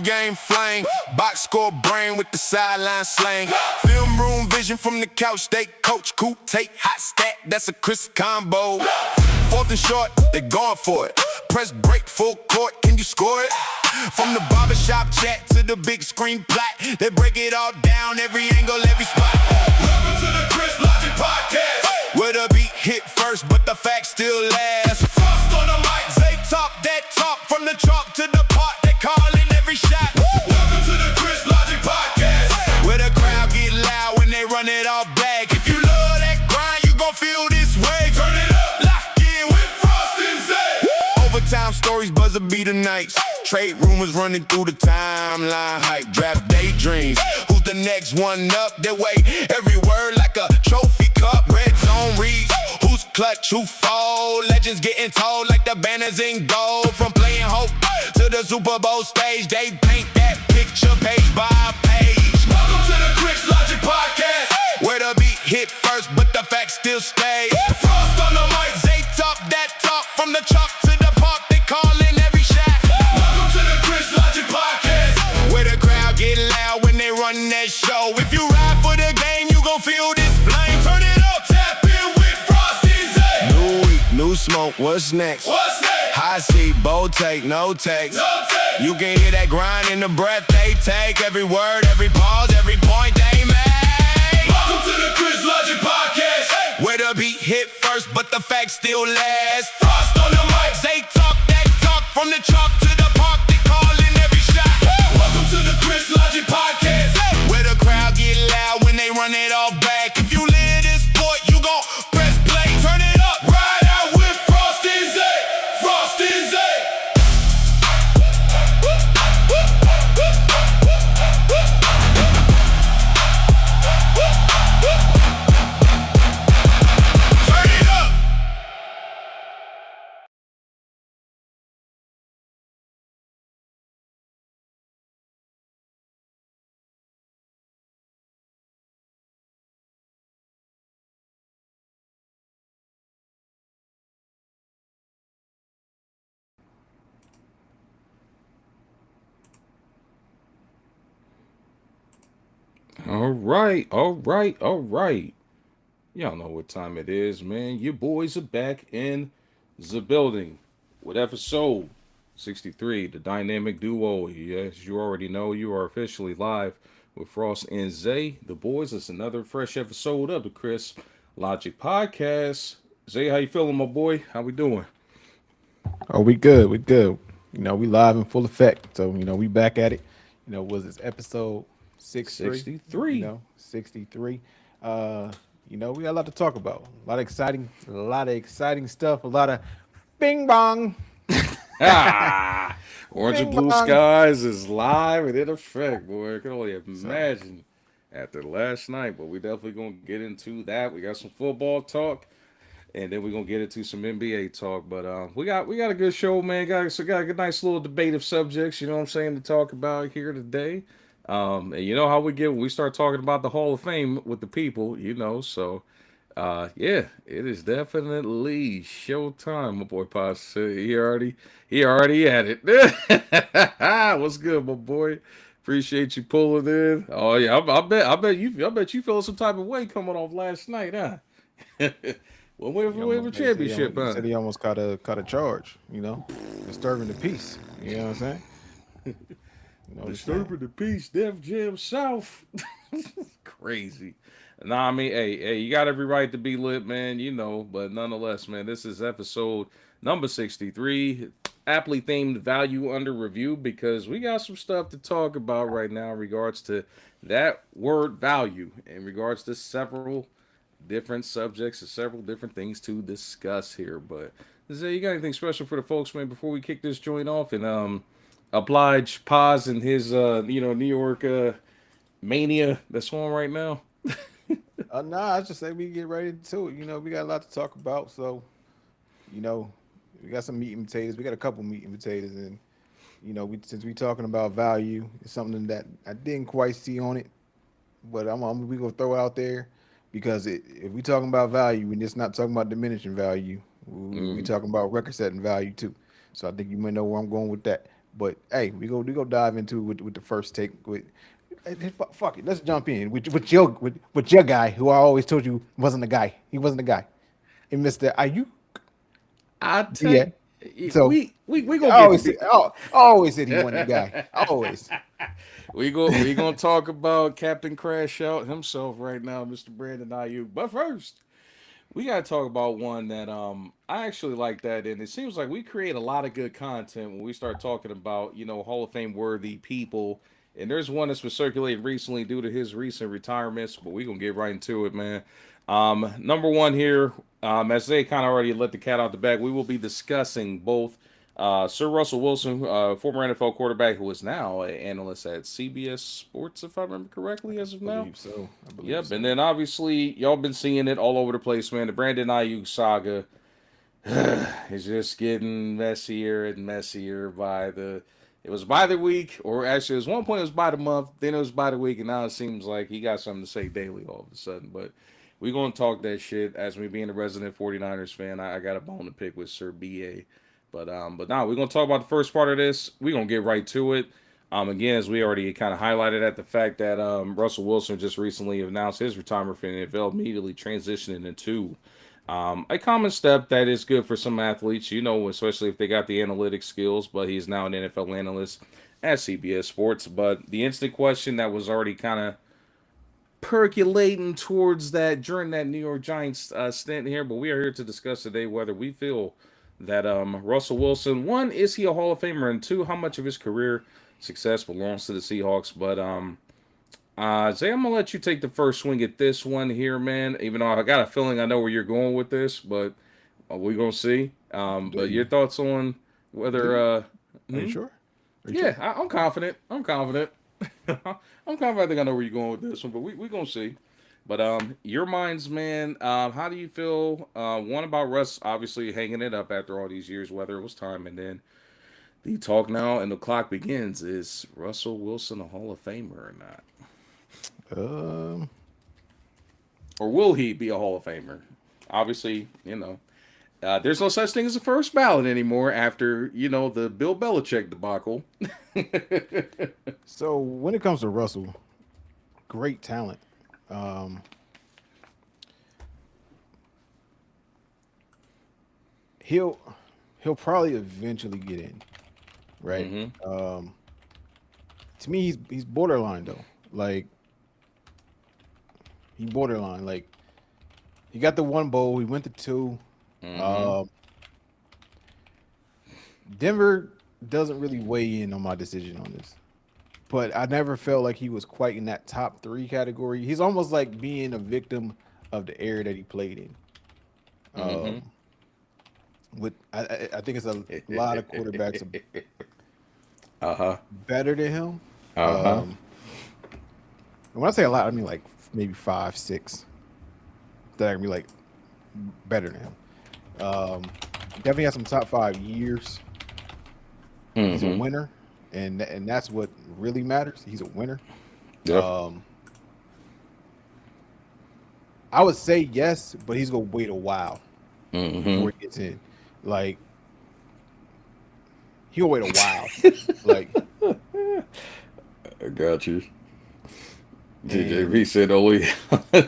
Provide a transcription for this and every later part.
Pre-game flame, box score brain with the sideline slang. Film room vision from the couch, they coach, coop, take, hot stat, that's a Chris combo. Fourth and short, they going for it. Press break, full court, can you score it? From the barbershop chat to the big screen plot, they break it all down, every angle, every spot. Welcome to the Chris Logic Podcast, where the beat hit first, but the facts still last. Frost on the mic, Zay talk that talk, from the chalk to the pot, they calling every shot. Welcome to the Chris Logic Podcast, where the crowd get loud when they run it all back. If you love that grind, you gon' feel this way. Turn it up, lock in with Frost Zay. Overtime stories, buzzer beater nights. Trade rumors running through the timeline. Hype, draft daydreams. Who's the next one up? They weigh every word like a trophy cup. Red zone reads. Who's clutch, who fall? Legends getting told like the banners in gold. From playing hope to the Super Bowl stage, they paint that picture page by page. Welcome to the Chris Logic Podcast, where the beat hit first, but the facts still stay. Frost on the mic, Zay talk that talk, from the chalk to the park, they calling every shot. Welcome to the Chris Logic Podcast, where the crowd get loud when they run that show. If you ride for the game, you gon' feel this flame. Turn it up, tap in with Frost Zay. New week, new smoke, what's next? What's next? High seat, bold take, no takes. No take. You can hear that grind in the breath they take. Every word, every pause, every point they make. Welcome to the Chris Logic Podcast, where the beat hit first, but the facts still last. Frost on the mic, Zay talk that talk, from the chalk to the park, they calling every shot. Welcome to the Chris Logic Podcast, where the crowd get loud when they run it all back. If you live this sport, you gon' press play. Turn it up, ride out with Frost Zay. Frost Zay. Turn it up. All right. Y'all know what time it is, man. Your boys are back in the building with episode 63, the dynamic duo. Yes, you already know you are officially live with Frost and Zay. The boys, it's another fresh episode of the Chris Logic Podcast. Zay, how you feeling, my boy? How we doing? Oh, we good. We good. We live in full effect. So, we back at it. Was this episode 63? 63. We got a lot to talk about. A lot of exciting stuff. A lot of bing bong. Orange and Bing Blue bong. Skies is live and in effect, boy. I can only imagine after last night, but we definitely gonna get into that. We got some football talk, and then we're gonna get into some NBA talk. But we got a good show, man. Got a good, nice little debate of subjects, you know what I'm saying, to talk about here today. And you know how we get when we start talking about the Hall of Fame with the people, so yeah, it is definitely showtime. My boy Pops, he already at it. What's good, my boy? Appreciate you pulling in. Oh yeah, I bet you feeling some type of way coming off last night, huh? Well, win a championship, He huh? said he almost caught a charge. Disturbing the peace. You know what I'm saying? Disturbing the peace, Def Jam South. Crazy. Nah, I mean, hey, you got every right to be lit, man, but nonetheless, man, this is episode number 63, aptly themed value under review, because we got some stuff to talk about right now in regards to that word value, in regards to several different subjects and several different things to discuss here. But, Zay, you got anything special for the folks, man, before we kick this joint off and, oblige Paz and his, New York mania that's on right now? Nah, I just say we get ready to it. We got a lot to talk about. So, we got some meat and potatoes. We got a couple meat and potatoes, and since we talking about value, it's something that I didn't quite see on it, but we gonna throw it out there because if we talking about value, we're just not talking about diminishing value. We talking about record setting value too. So I think you may know where I'm going with that. But hey, we go dive into with the first take. Fuck it, let's jump in with your guy who I always told you wasn't a guy. He wasn't a guy. And Mister Ayuk. I tell Yeah. you, So we I gonna get always to said, I always said he wasn't a guy. Always. we gonna talk about Captain Crash Out himself right now, Mr. Brandon Ayuk. But first, we gotta talk about one that I actually like that, and it seems like we create a lot of good content when we start talking about Hall of Fame worthy people. And there's one that's been circulating recently due to his recent retirements, but we gonna get right into it, man. Number one here, as they kind of already let the cat out the bag, we will be discussing both Sir Russell Wilson, former NFL quarterback who is now an analyst at CBS Sports, if I remember correctly, as of I now. believe so. I believe Yep, so. and then obviously y'all been seeing it all over the place, man. The Brandon Ayuk saga is just getting messier and messier by the. It was by the week, or actually, at one point it was by the month, then it was by the week, and now it seems like he got something to say daily all of a sudden. But we gonna talk that shit. As me being a resident 49ers fan, I got a bone to pick with Sir BA. But now we're gonna talk about the first part of this. We're gonna get right to it. Again, as we already kind of highlighted at the fact that Russell Wilson just recently announced his retirement from the NFL, immediately transitioning into a common step that is good for some athletes, especially if they got the analytic skills. But he's now an NFL analyst at CBS Sports. But the instant question that was already kind of percolating towards that during that New York Giants stint here, but we are here to discuss today whether we feel that Russell Wilson, one, is he a Hall of Famer, and two, how much of his career success belongs to the Seahawks. But Zay, I'm gonna let you take the first swing at this one here, man. Even though I got a feeling I know where you're going with this, but we're gonna see. But your thoughts on whether Are you sure? Are you yeah, sure? I'm confident. I'm confident. I'm confident. I think I know where you're going with this one, but we gonna see. But your minds, man. How do you feel? One about Russ, obviously hanging it up after all these years, whether it was time, and then the talk now and the clock begins: is Russell Wilson a Hall of Famer or not, Um, or will he be a Hall of Famer? Obviously, there's no such thing as a first ballot anymore after the Bill Belichick debacle. so when it comes to Russell, great talent. Um, he'll he'll probably eventually get in, right? Hmm. To me, he's borderline though. Like he borderline. Like he got the one bowl. He went to two. Hmm. Um, Denver doesn't really weigh in on my decision on this, but I never felt like he was quite in that top three category. He's almost like being a victim of the era that he played in. Hmm. I think it's a lot of quarterbacks are Uh huh. better than him. Uh huh. And when I say a lot, I mean like maybe five, six that are gonna be like better than him. Definitely has some top 5 years. He's a Hmm. winner, and that's what really matters. He's a winner. Yeah. Um, I would say yes, but he's gonna wait a while Hmm. before he gets in. Like he'll wait a while. Like I got you. and TJB said only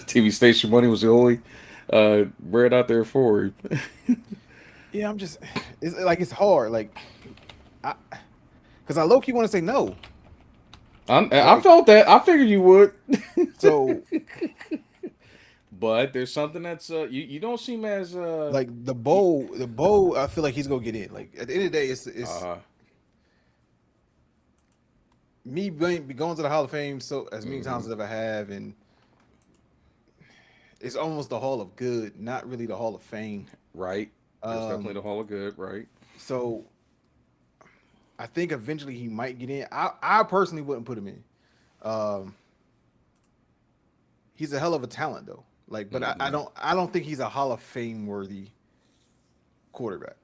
TV station money was the only bread out there for him. yeah, it's like it's hard. Like I because I low key want to say no. I Like felt that. I figured you would. so But there's something that's you don't seem as like the bowl, I feel like he's gonna get in. Like at the end of the day, it's uh me be going to the Hall of Fame so as many hmm times as I have, and it's almost the Hall of Good, not really the Hall of Fame. right. There's definitely Um, the Hall of Good, right? so I think eventually he might get in. I personally wouldn't put him in. Um, he's a hell of a talent though. Like, but Hmm. I don't think he's a Hall of Fame worthy quarterback.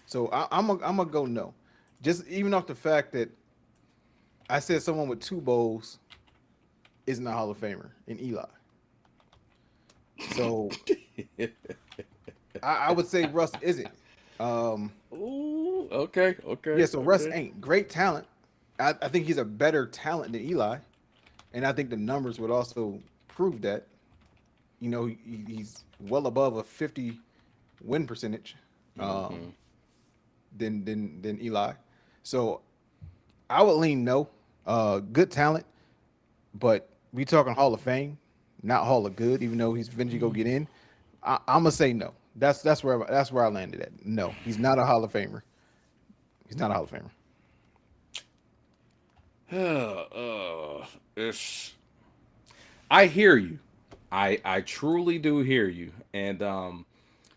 So I'm gonna go no. Just even off the fact that I said someone with two bowls isn't a Hall of Famer in Eli. So I would say Russ isn't. Ooh, okay, Yeah, okay, so Russ okay. ain't great talent. I think he's a better talent than Eli, and I think the numbers would also prove that. You know, he's well above a 50 win percentage Mm-hmm. than Eli. So I would lean no. Good talent, but we talking Hall of Fame, not Hall of Good. Even though he's eventually go get in, I'm gonna say no. That's where I landed at. No, he's not a Hall of Famer. He's not a Hall of Famer. It's. I hear you. I truly do hear you, and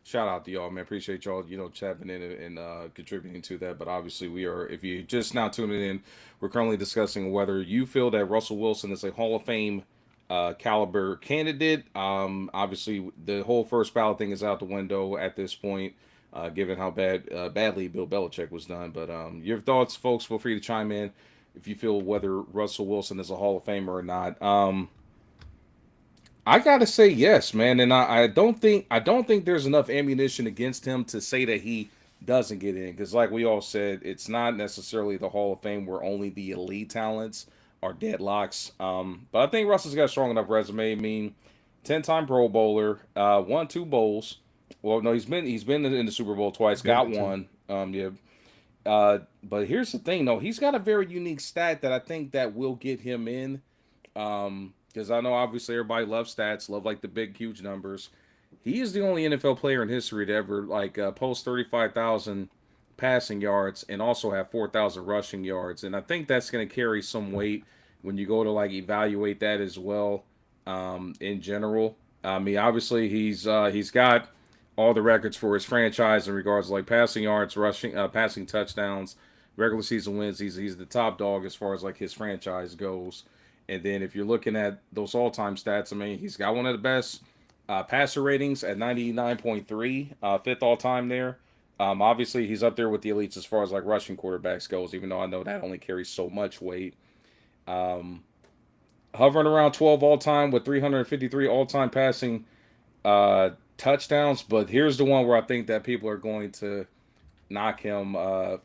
shout out to y'all, man. Appreciate y'all, chapping in and contributing to that. But obviously, we are. If you just now tuning in, we're currently discussing whether you feel that Russell Wilson is a Hall of Fame caliber candidate. Obviously, the whole first ballot thing is out the window at this point, given how badly Bill Belichick was done. But your thoughts, folks, feel free to chime in if you feel whether Russell Wilson is a Hall of Famer or not. I gotta say yes, man, and I don't think there's enough ammunition against him to say that he doesn't get in, because like we all said, it's not necessarily the Hall of Fame where only the elite talents are deadlocks. But I think Russell's got a strong enough resume. I mean, 10-time Pro Bowler, won two bowls. Well, no, he's been in the Super Bowl twice, Been got there too. one. Yeah. But here's the thing, though, he's got a very unique stat that I think that will get him in. Because I know obviously everybody loves stats, love like the big huge numbers. He is the only NFL player in history to ever like post 35,000 passing yards and also have 4,000 rushing yards, and I think that's going to carry some weight when you go to like evaluate that as well. In general, I mean, obviously he's got all the records for his franchise in regards to like passing yards, rushing, passing touchdowns, regular season wins. He's the top dog as far as like his franchise goes. And then if you're looking at those all time stats, I mean, he's got one of the best passer ratings at 99.3, fifth all time there. Obviously, he's up there with the elites as far as like rushing quarterbacks goes, even though I know that only carries so much weight. Hovering around 12 all time with 353 all time passing touchdowns. But here's the one where I think that people are going to knock him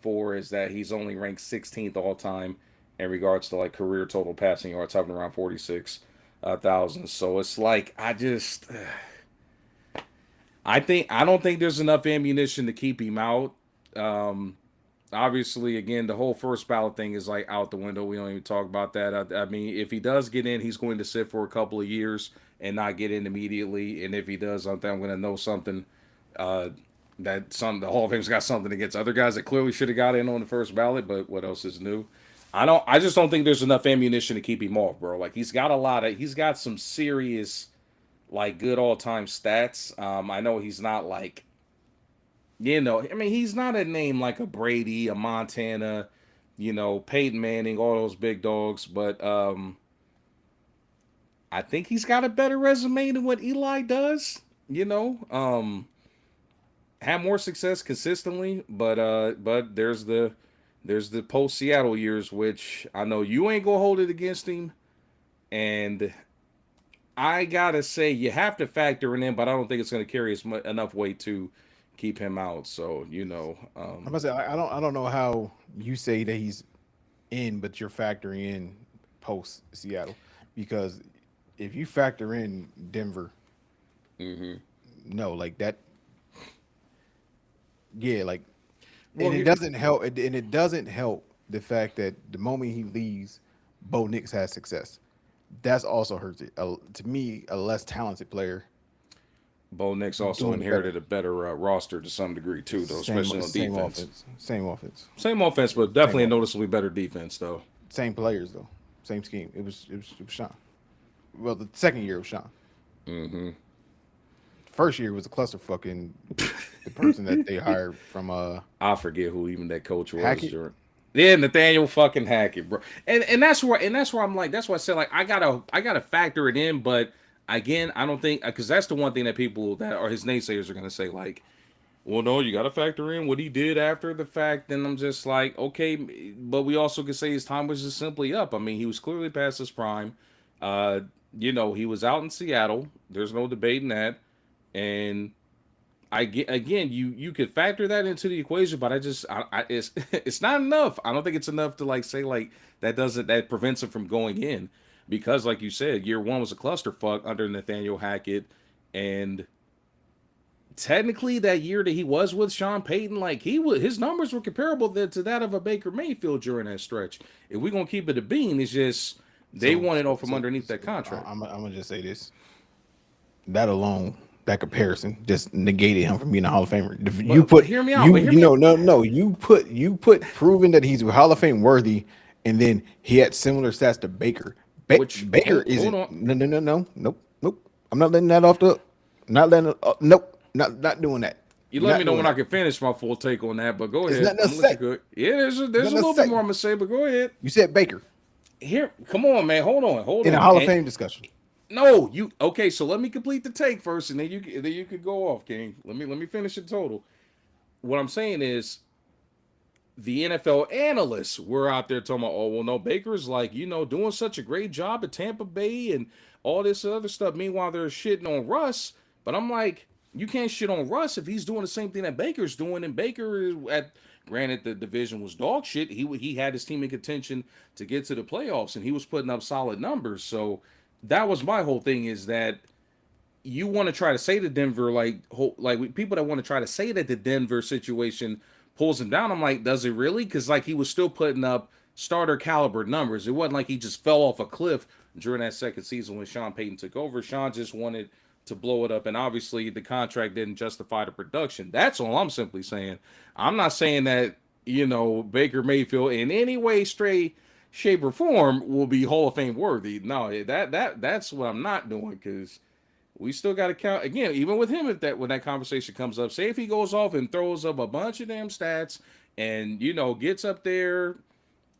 for is that he's only ranked 16th all time in regards to like career total passing yards, hovering around 46,000. So it's like I don't think there's enough ammunition to keep him out. Um, Obviously, again, the whole first ballot thing is like out the window. We don't even talk about that. I mean, if he does get in, he's going to sit for a couple of years and not get in immediately. And if he does, I think I'm going to know something. Uh, the Hall of Fame's got something against other guys that clearly should have got in on the first ballot. But what else is new? I just don't think there's enough ammunition to keep him off, bro. Like he's got some serious, like good all time stats. I know he's not like I mean, he's not a name like a Brady, a Montana, Peyton Manning, all those big dogs, but I think he's got a better resume than what Eli does. Had more success consistently, but there's the post Seattle years, which I know you ain't gonna hold it against him, and I gotta say you have to factor it in, but I don't think it's gonna carry enough weight to keep him out. So I'm gonna say I don't know how you say that he's in, but you're factoring in post Seattle, because if you factor in Denver, no, like that, yeah, like, well, and it doesn't help the fact that the moment he leaves, Bo Nix has success. That's also hurts it. To me, a less talented player Bo Nix also doing better. inherited a better roster to some degree too, though, especially on Same defense. offense, same offense, Same offense, but same definitely a offense, noticeably better defense, though. same players though, same scheme. It was Sean. Well, the second year was Sean. First year was a clusterfuck, and the person that they hired from I forget who even that coach was. Hackett. Yeah, Nathaniel fucking Hackett, bro. And that's where I'm like, that's why I said like I gotta factor it in, but again, I don't think, because that's the one thing that people that are his naysayers are gonna say like, well, no, you gotta factor in what he did after the fact. And I'm just like, okay, but we also could say his time was just simply up. I mean, he was clearly past his prime. He was out in Seattle. There's no debating that. And again, you could factor that into the equation, but it's it's not enough. I don't think it's enough to like say like that prevents him from going in because, like you said, year one was a clusterfuck under Nathaniel Hackett, and technically that year that he was with Sean Payton, like his numbers were comparable to that of a Baker Mayfield during that stretch. If we're gonna keep it a bean, it's just they wanted off from underneath that contract. I'm gonna just say this. That alone, that comparison, just negated him from being a Hall of Famer. Hear me out. You put proving that he's Hall of Fame worthy, and then he had similar stats to Baker. Baker isn't. No, nope. I'm not letting that off the. Not letting. Nope. Not doing that. You let me know when I can finish my full take on that, but go ahead. Yeah, there's a little bit more I'm gonna say, but go ahead. You said Baker. Here, come on, man. Hold on. In a Hall of Fame discussion. No, okay. So let me complete the take first, and then you could go off, King. Let me finish the total. What I'm saying is, the NFL analysts were out there talking about, oh well, no, Baker's like doing such a great job at Tampa Bay and all this other stuff. Meanwhile, they're shitting on Russ, but I'm like, you can't shit on Russ if he's doing the same thing that Baker's doing, and Baker is granted the division was dog shit. He had his team in contention to get to the playoffs, and he was putting up solid numbers. So that was my whole thing, is that you want to try to say to Denver, like people that want to try to say that the Denver situation pulls him down. I'm like, does it really? Because like he was still putting up starter caliber numbers. It wasn't like he just fell off a cliff during that second season when Sean Payton took over. Sean just wanted to blow it up, and obviously the contract didn't justify the production. That's all I'm simply saying. I'm not saying that Baker Mayfield in any way, shape, or form will be Hall of Fame worthy. No, that's what I'm not doing, because we still got to count again. Even with him, when that conversation comes up, say if he goes off and throws up a bunch of damn stats and gets up there.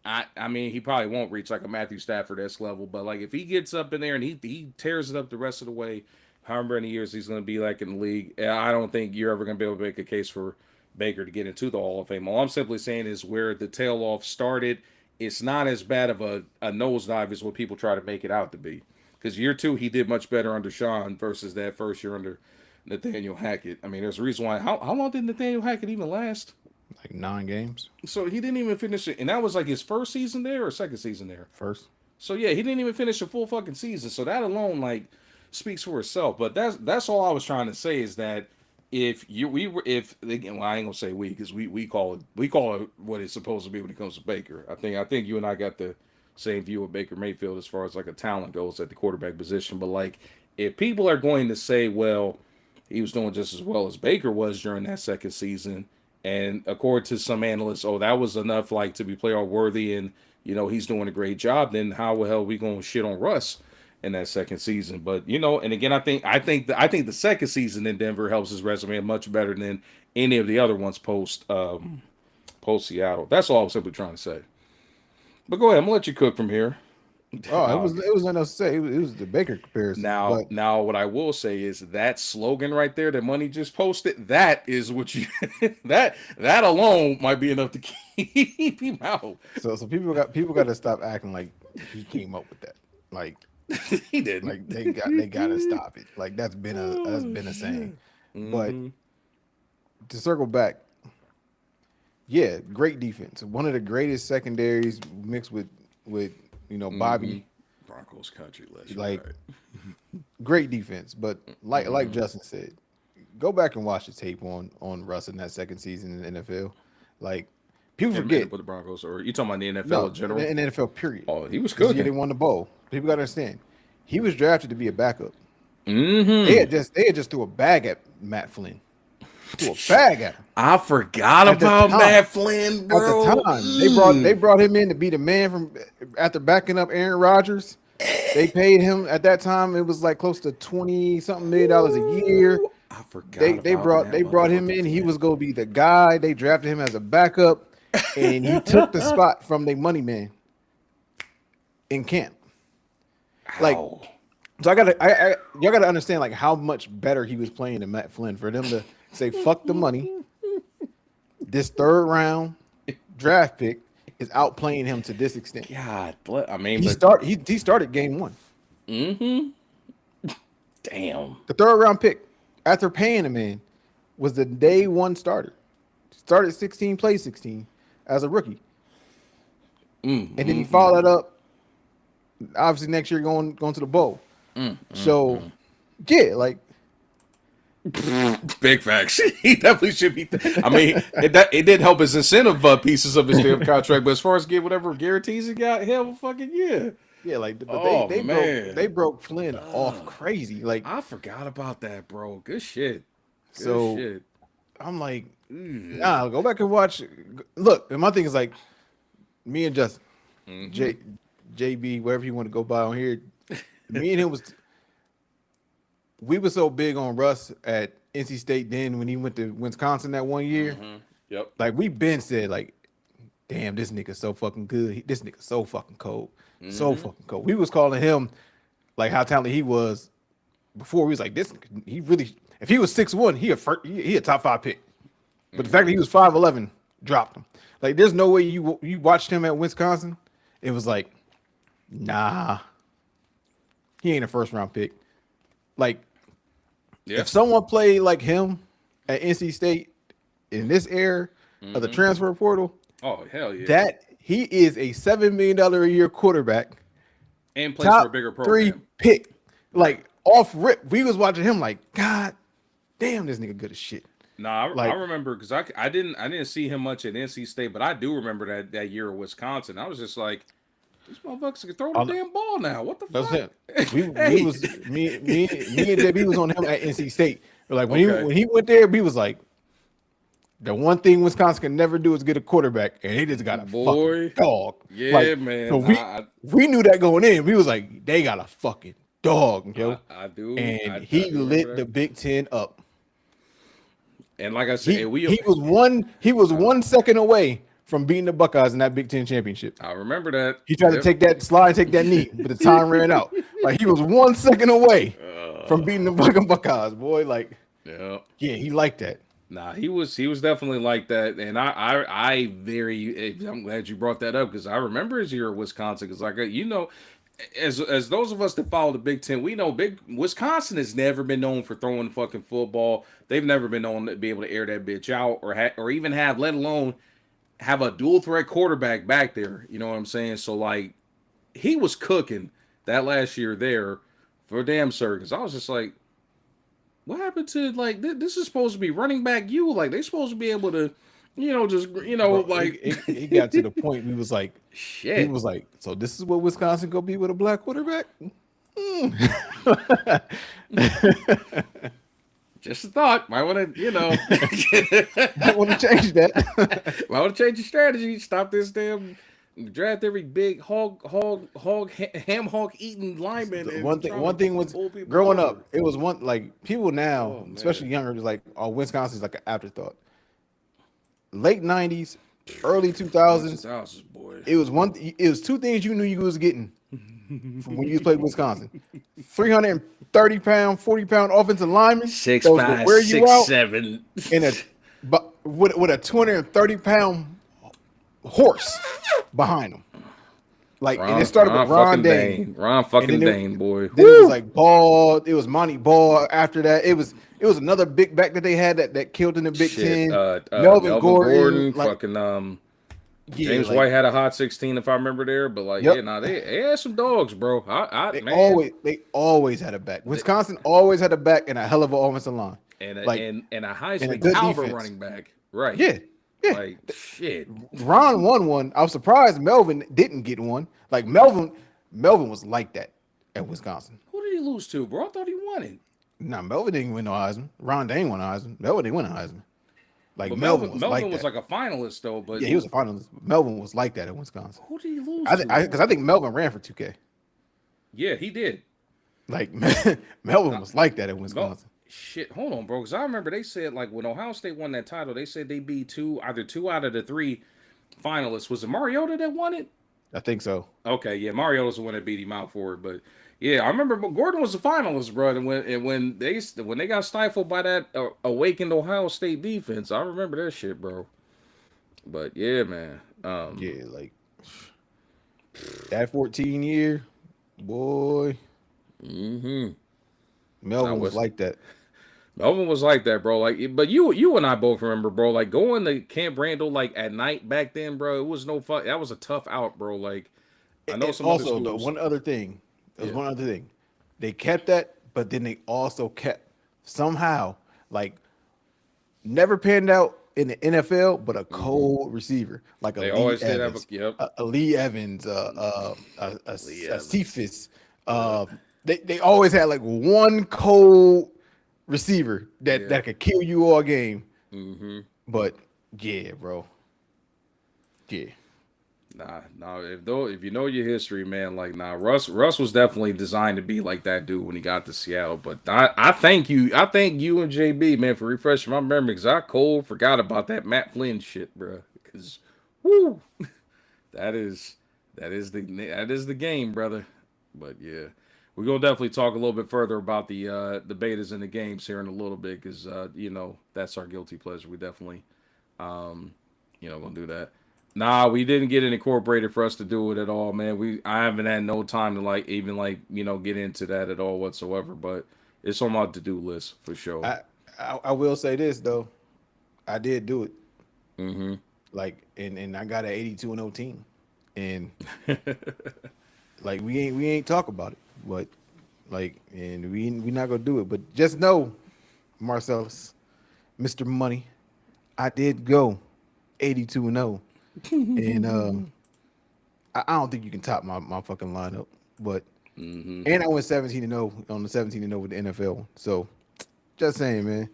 I mean, he probably won't reach like a Matthew Stafford-esque level, but like if he gets up in there and he tears it up the rest of the way, however many years he's going to be like in the league, I don't think you're ever going to be able to make a case for Baker to get into the Hall of Fame. All I'm simply saying is where the tail off started, it's not as bad of a nosedive as what people try to make it out to be. Because year two, he did much better under Sean versus that first year under Nathaniel Hackett. I mean, there's a reason why. How long did Nathaniel Hackett even last? Like 9 games. So he didn't even finish it. And that was like his first season there or second season there? First. So yeah, he didn't even finish a full fucking season. So that alone, like, speaks for itself. But that's all I was trying to say, is that if I ain't gonna say we, because we call it what it's supposed to be when it comes to Baker. I think you and I got the same view of Baker Mayfield as far as like a talent goes at the quarterback position. But like, if people are going to say, well, he was doing just as well as Baker was during that second season, and according to some analysts, oh, that was enough like to be playoff worthy, and he's doing a great job, then how the hell are we gonna shit on Russ in that second season? But and again, I think the second season in Denver helps his resume much better than any of the other ones post Seattle. That's all I'm simply trying to say. But go ahead, I'm gonna let you cook from here. Oh, it was nothing else to say. It was the Baker comparison. Now, what I will say is that slogan right there that Money just posted, that is what you that alone might be enough to keep him out. So people got to stop acting like he came up with that. Like he didn't. Like they got to stop it. Like that's been a saying. Mm-hmm. But to circle back, yeah, great defense. One of the greatest secondaries mixed with Bobby. Broncos country, like great defense. But like Justin said, go back and watch the tape on Russ in that second season in the NFL. Like people forget with the Broncos, or you talking about the NFL in general? In the NFL period. Oh, he was good. He didn't win the bowl. People got to understand, he was drafted to be a backup. Mm-hmm. They had just threw a bag at Matt Flynn. Threw a bag at him. I forgot about Matt Flynn, bro. At the time, they brought him in to be the man from after backing up Aaron Rodgers. They paid him at that time. It was like close to $20-something million a year. I forgot. They brought him in. He was going to be the guy. They drafted him as a backup, and he took the spot from the money man in camp. Like, so y'all gotta understand like how much better he was playing than Matt Flynn for them to say fuck the money. This third round draft pick is outplaying him to this extent. God, I mean, he started game 1. Mm-hmm. Damn. The third round pick, after paying him in, was the day one starter. Started 16, played 16 as a rookie. And then he followed that up. Obviously, next year going to the bowl. So, yeah, like Big facts. He definitely should be. I mean, it did help his incentive pieces of his damn contract, but as far as get whatever guarantees he got, hell, fucking yeah. yeah, like but Oh, they man. broke Flynn off crazy. Like I forgot about that, bro. Good shit. Good so, shit. I'm like, nah, go back and watch. Look, and my thing is like, me and Justin, JB, wherever you want to go by on here, me and him we were so big on Russ at NC State then when he went to Wisconsin that one year. Yep. Like we been said, like, damn, this nigga's so fucking good. This nigga's so fucking cold. So fucking cold. We was calling him like how talented he was before. We was like, this he really, if he was 6'1", he a top 5 pick. But the fact that he was 5'11" dropped him. Like, there's no way you watched him at Wisconsin. It was like, nah, he ain't a first round pick. Like, if someone played like him at NC State in this era of the transfer portal, oh hell yeah, that he is a $7 million a year quarterback and plays for a bigger program. 3 pick. Like off rip, we was watching him like, God damn, this nigga good as shit. Nah, I remember because I didn't see him much at NC State, but I do remember that year of Wisconsin. I was just like, these motherfuckers can throw the damn ball now. What the fuck? That's him. We was me and JB was on him at NC State. But like when he went there, we was like, the one thing Wisconsin can never do is get a quarterback, and he just got a fucking dog. Yeah, like, man. So we knew that going in. We was like, they got a fucking dog, yo. I do. And he lit the Big Ten up. And like I said, he was 1 second away from beating the Buckeyes in that Big Ten championship. I remember that. He tried to take that slide, take that knee, but the time ran out. Like he was 1 second away from beating the fucking Buckeyes, boy. Like, yeah, he liked that. Nah, he was definitely like that, and I'm glad you brought that up because I remember his year at Wisconsin because like as those of us that follow the Big Ten, we know Wisconsin has never been known for throwing fucking football. They've never been known to be able to air that bitch out or even have, let alone have a dual threat quarterback back there. You know what I'm saying? So like, he was cooking that last year there for damn sure. Because I was just like, what happened to like this is supposed to be running back you? Like they supposed to be able to, bro, like it got to the point we was like, shit. He was like, so this is what Wisconsin gonna be with a black quarterback? Just a thought. Might want to, might want to change that. Might want to change your strategy. Stop this damn draft every big ham hog eating lineman. One thing was growing up. It was one like people now, especially younger, is like, oh, Wisconsin's like an afterthought. Late 90s, early 2000s, boy. It was two things you knew you was getting from when you played Wisconsin: 330-pound, 40-pound offensive lineman, 6'5", 6'7", with a 230-pound horse behind him. Like, and it started with Ron Dane. Ron fucking Dane, boy. Then it was like Ball. It was Monty Ball after that. It was another big back that they had that killed in the Big Ten. Melvin Gordon, like, fucking James White had a hot 16 if I remember there. But like, they had some dogs, bro. They always had a back. Wisconsin always had a back and a hell of an offensive line. And a Heisman caliber running back. Right. Yeah. Yeah. Like, shit. Ron won one. I was surprised Melvin didn't get one. Like, Melvin was like that at Wisconsin. Who did he lose to, bro? I thought he won it. Nah, Melvin didn't win no Heisman. Ron Dane won a Heisman. Melvin didn't win a Heisman. Like, but Melvin was like a finalist, though. But yeah, he was a finalist. Melvin was like that at Wisconsin. Who did he lose to? Because I think Melvin ran for 2K. Yeah, he did. Like, Melvin was like that at Wisconsin. Shit, hold on, bro. Because I remember they said, like, when Ohio State won that title, they said they beat either two out of the three finalists. Was it Mariota that won it? I think so. Okay, yeah, Mariota's the one that beat him out for it. But yeah, I remember Gordon was the finalist, bro. And when they got stifled by that awakened Ohio State defense, I remember that shit, bro. But yeah, man. Yeah, like that 14 year, boy. Mm-hmm. Melvin was like that. Melvin was like that, bro. Like, but you and I both remember, bro. Like going to Camp Randall like at night back then, bro. It was no fun. That was a tough out, bro. Like I know And some other also, the schools. one other thing, there was Yeah. one other thing. They kept that, but then they also kept somehow like never panned out in the NFL, but a cold receiver like a They Lee always did have a Evans, yep. a Lee Evans, Lee a Evans. Cephas. They always had like one cold receiver Yeah. that could kill you all game. Mm-hmm. But yeah, bro, yeah. Nah. If you know your history, man, like Russ was definitely designed to be like that dude when he got to Seattle. But I thank you and JB, man, for refreshing my memory because I cold forgot about that Matt Flynn shit, bro. Because, woo, that is that is the game, brother. But yeah, we're gonna definitely talk a little bit further about the betas and the games here in a little bit because that's our guilty pleasure. We definitely gonna do that. Nah, we didn't get it incorporated for us to do it at all, man. I haven't had no time to get into that at all whatsoever. But it's on my to do list for sure. I will say this though, I did do it. Mm-hmm. Like and I got an 82-0 team, and like we ain't talk about it, but like and we not gonna do it. But just know, Marcellus, Mr. Money, I did go 82-0, and I don't think you can top my fucking lineup. But and I went 17-0 on the 17-0 with the NFL. So just saying, man.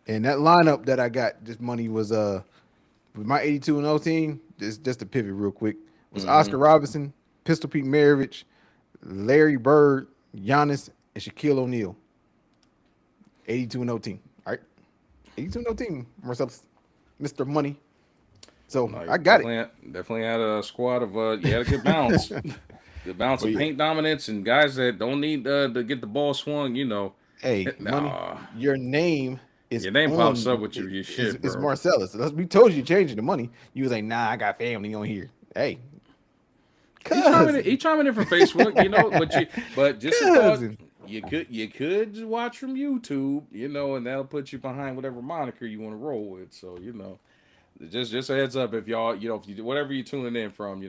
And that lineup that I got, this money was with my 82-0 team. Just to pivot real quick, was Oscar Robinson, Pistol Pete Maravich, Larry Bird, Giannis, and Shaquille O'Neal. 82-0 team. All right, 82-0 team. Marcellus, Mr. Money. So No, I got it. Definitely had a squad of you had a good balance. Good balance of paint dominance and guys that don't need to get the ball swung. Hey, Money, your name is your name pops up with your is shit, bro. Marcellus. We told you changing the money. You was like, nah, I got family on here. Hey, He chiming in from Facebook, but just a thought, you could watch from YouTube, and that'll put you behind whatever moniker you want to roll with. So just a heads up if y'all, whatever you're tuning in from,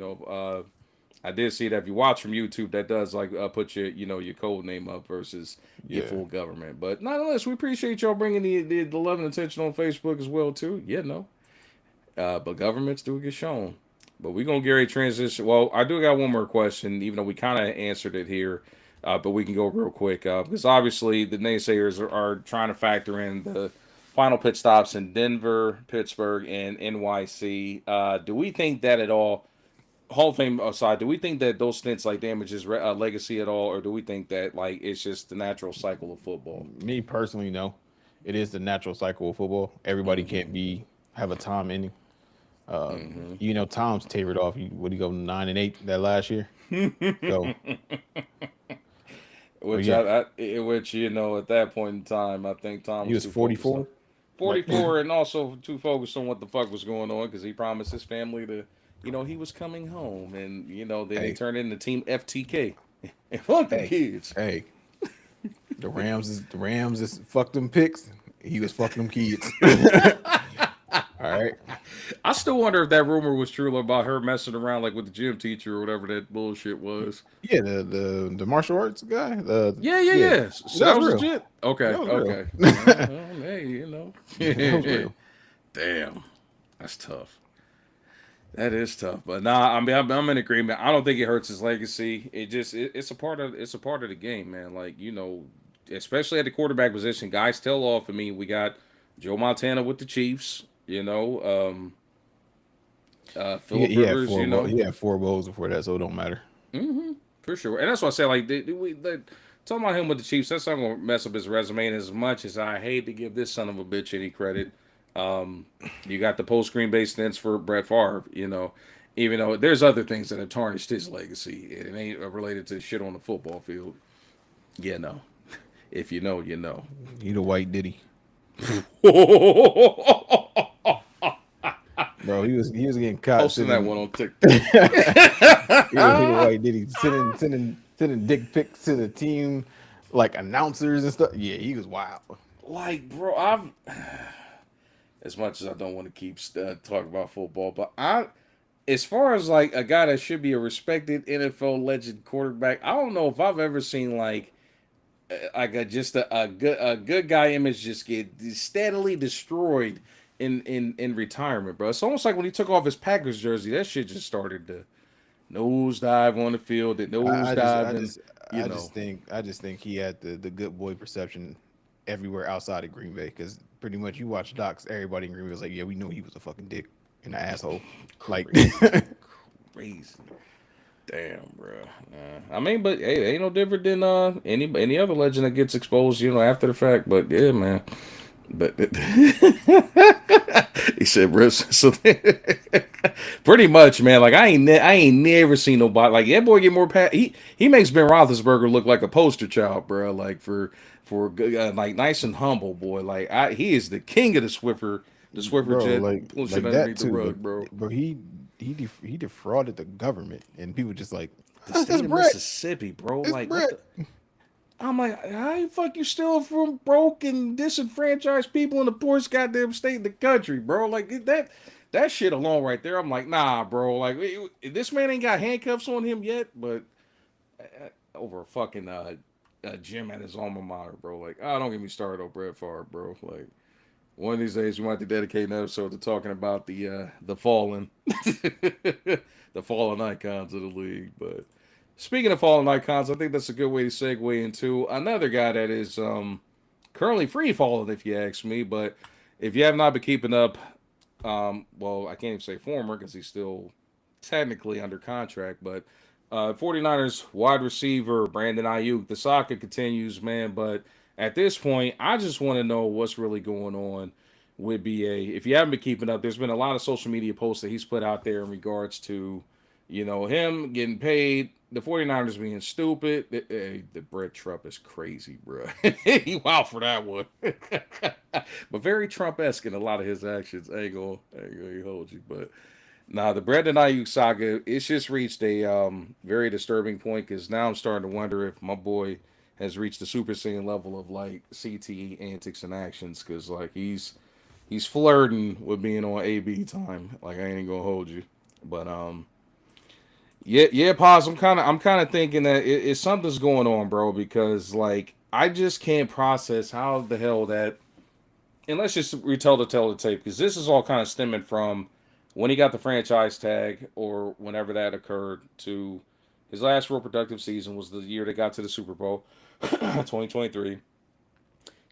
I did see that if you watch from YouTube, that does put your code name up versus your full government. But nonetheless, we appreciate y'all bringing the love and attention on Facebook as well too. But governments do get shown. But we're gonna get a transition. Well, I do got one more question, even though we kind of answered it here. But we can go real quick because obviously the naysayers are trying to factor in the final pit stops in Denver, Pittsburgh, and NYC. Do we think that at all? Hall of Fame aside, do we think that those stints damages legacy at all, or do we think that it's just the natural cycle of football? Me personally, no. It is the natural cycle of football. Everybody can't have a time ending. Tom's tapered off. Would he go 9-8 that last year? So, which at that point in time, I think Tom was 44. 44, and also too focused on what the fuck was going on because he promised his family to. He was coming home, and then he turned into Team FTK and fuck the kids. Hey, the Rams is fuck them picks. He was fucking them kids. All right. I still wonder if that rumor was true about her messing around with the gym teacher or whatever that bullshit was. Yeah, the martial arts guy. Yeah. So that was legit. Okay. Well, hey, that was real. Damn, that's tough. That is tough, but I'm in agreement. I don't think it hurts his legacy. It's a part of the game, man. Especially at the quarterback position, guys tail off. I mean, we got Joe Montana with the Chiefs. Philip Rivers. He had 4 bowls before that, so it don't matter. For sure, and that's why I say talking about him with the Chiefs. That's not gonna mess up his resume. And as much as I hate to give this son of a bitch any credit. You got the post Green Bay stints for Brett Favre, even though there's other things that have tarnished his legacy. It ain't related to shit on the football field. If you know, you know. He the white Diddy. Bro, he was getting caught. Posting that one on TikTok. He the white Diddy sending dick pics to the team, announcers and stuff. Yeah, he was wild. like, bro, I've as much as I don't want to keep talking about football, but as far as like a guy that should be a respected NFL legend quarterback, I don't know if I've ever seen like just a good guy image just get steadily destroyed in retirement, bro. It's almost like when he took off his Packers jersey, that shit just started to nosedive on the field, and I, I just, I nosediving, just, you know. I just think he had the good boy perception everywhere outside of Green Bay because pretty much you watch docs, everybody in Green Bay was like, yeah, we knew he was a fucking dick and an asshole. Like, Crazy, crazy. Damn, bro. I mean, but hey, it ain't no different than any other legend that gets exposed, after the fact. But yeah, man. But he said, bro. So pretty much, man. Like I ain't never seen nobody like that boy get more. He makes Ben Roethlisberger look like a poster child, bro. Like for like nice and humble boy. Like he is the king of the Swiffer bro, jet, pull shit like that underneath the too. rug, bro. But he defrauded the government, and people just like, The that's his state of bread. Mississippi, bro. It's Like bread. what the. I'm like, how the fuck you steal from broke and disenfranchised people in the poorest goddamn state in the country, bro? Like that shit alone right there. I'm like, nah, bro. Like this man ain't got handcuffs on him yet, but over a fucking gym at his alma mater, bro. Like, don't get me started on Brett Favre, bro. Like one of these days we might have to dedicate an episode to talking about the fallen, the fallen icons of the league, but. Speaking of fallen icons, I think that's a good way to segue into another guy that is currently free falling, if you ask me. But if you have not been keeping up, well, I can't even say former because he's still technically under contract. But 49ers wide receiver Brandon Ayuk, the saga continues, man. But at this point, I just want to know what's really going on with BA. If you haven't been keeping up, there's been a lot of social media posts that he's put out there in regards to him getting paid, the 49ers being stupid. The Brett Trump is crazy, bro. He wild for that one. But very Trump-esque in a lot of his actions. I ain't gonna hold you. But nah, the Brandon Ayuk saga, it's just reached a very disturbing point because now I'm starting to wonder if my boy has reached the Super Saiyan level of like CTE antics and actions because like he's flirting with being on AB time. Like I ain't gonna hold you. But yeah, pause. I'm kind of thinking that something's going on, bro, because like I just can't process how the hell that. And let's just retell the tape because this is all kind of stemming from when he got the franchise tag or whenever that occurred to his last real productive season was the year they got to the Super Bowl, 2023.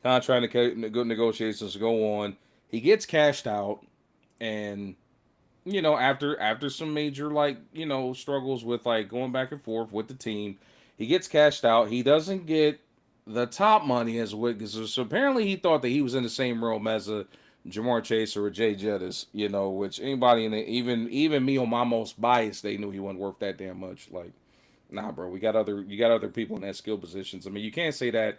Contract negotiations go on. He gets cashed out, and after some major struggles with like going back and forth with the team, he gets cashed out. He doesn't get the top money as Wiggins. So apparently he thought that he was in the same realm as a Jamar Chase or a Jay Jettis, which anybody in the, even me on my most biased, they knew he wasn't worth that damn much. Like, nah, bro, you got other people in that skill positions. I mean, you can't say that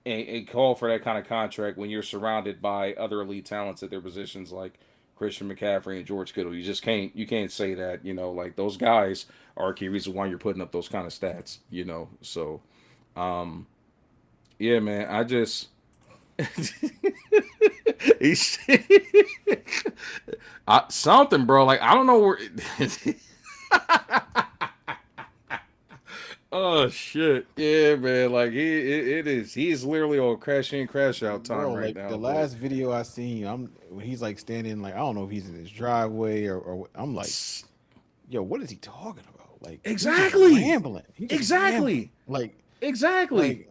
and call for that kind of contract when you're surrounded by other elite talents at their positions like Christian McCaffrey and George Kittle. You can't say that, like those guys are a key reason why you're putting up those kind of stats, So yeah, man, I just he's something, bro. Like I don't know where oh shit. Yeah, man. Like it is he's literally on crash in, crash out time bro, right like now. the But last video I seen, when he's like standing, like I don't know if he's in his driveway or I'm like, yo, what is he talking about? Like exactly. he's rambling. He's just Exactly. rambling. Exactly.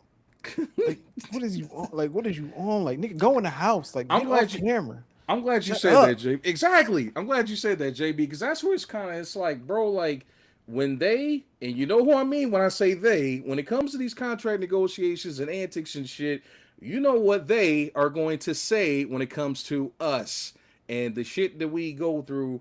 Like what is you on? Like what is you on? Like nigga, go in the house. Like I'm get glad off you camera. I'm glad you Shut said up. that, JB. Exactly. I'm glad you said that, JB, because that's where it's like, bro, like when they, and you know who I mean when I say they, when it comes to these contract negotiations and antics and shit, you know what they are going to say when it comes to us and the shit that we go through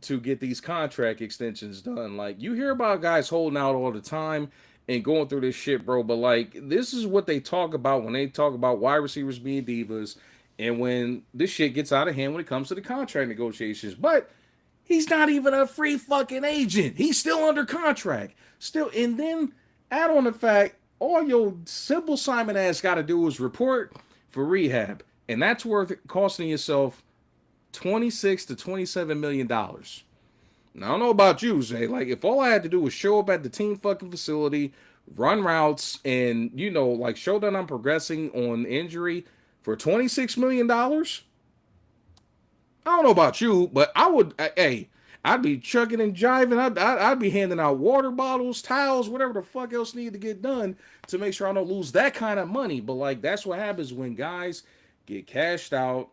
to get these contract extensions done. Like you hear about guys holding out all the time and going through this shit, bro. But like this is what they talk about when they talk about wide receivers being divas and when this shit gets out of hand when it comes to the contract negotiations. But he's not even a free fucking agent. He's still under contract. Still, and then add on the fact all your simple Simon ass got to do is report for rehab, and that's worth costing yourself $26 to $27 million. Now, I don't know about you, Zay. Like, if all I had to do was show up at the team fucking facility, run routes, and, like, show that I'm progressing on injury for $26 million, I don't know about you, but I would, hey, I'd be chucking and jiving. I'd be handing out water bottles, towels, whatever the fuck else needed to get done to make sure I don't lose that kind of money. But, like, that's what happens when guys get cashed out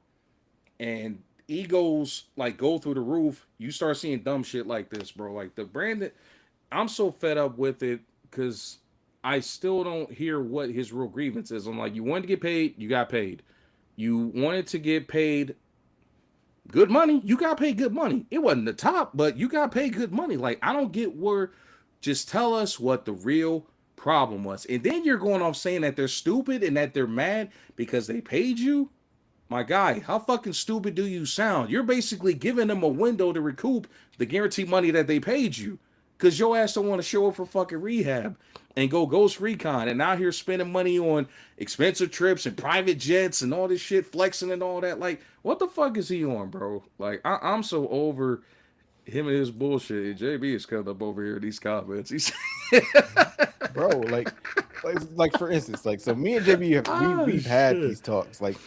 and egos like go through the roof. You start seeing dumb shit like this, bro. Like the Brandon, I'm so fed up with it because I still don't hear what his real grievance is. I'm like, you wanted to get paid, you got paid. You wanted to get paid good money, you got paid good money. It wasn't the top, but you got paid good money. Like, I don't get where, just tell us what the real problem was. And then you're going off saying that they're stupid and that they're mad because they paid you. My guy, how fucking stupid do you sound? You're basically giving them a window to recoup the guaranteed money that they paid you. Because your ass don't want to show up for fucking rehab and go ghost recon. And now here spending money on expensive trips and private jets and all this shit, flexing and all that. Like, what the fuck is he on, bro? Like, I'm so over him and his bullshit. JB is coming up over here in these comments. He's Bro, like for instance, like, so me and JB we've had these talks, like,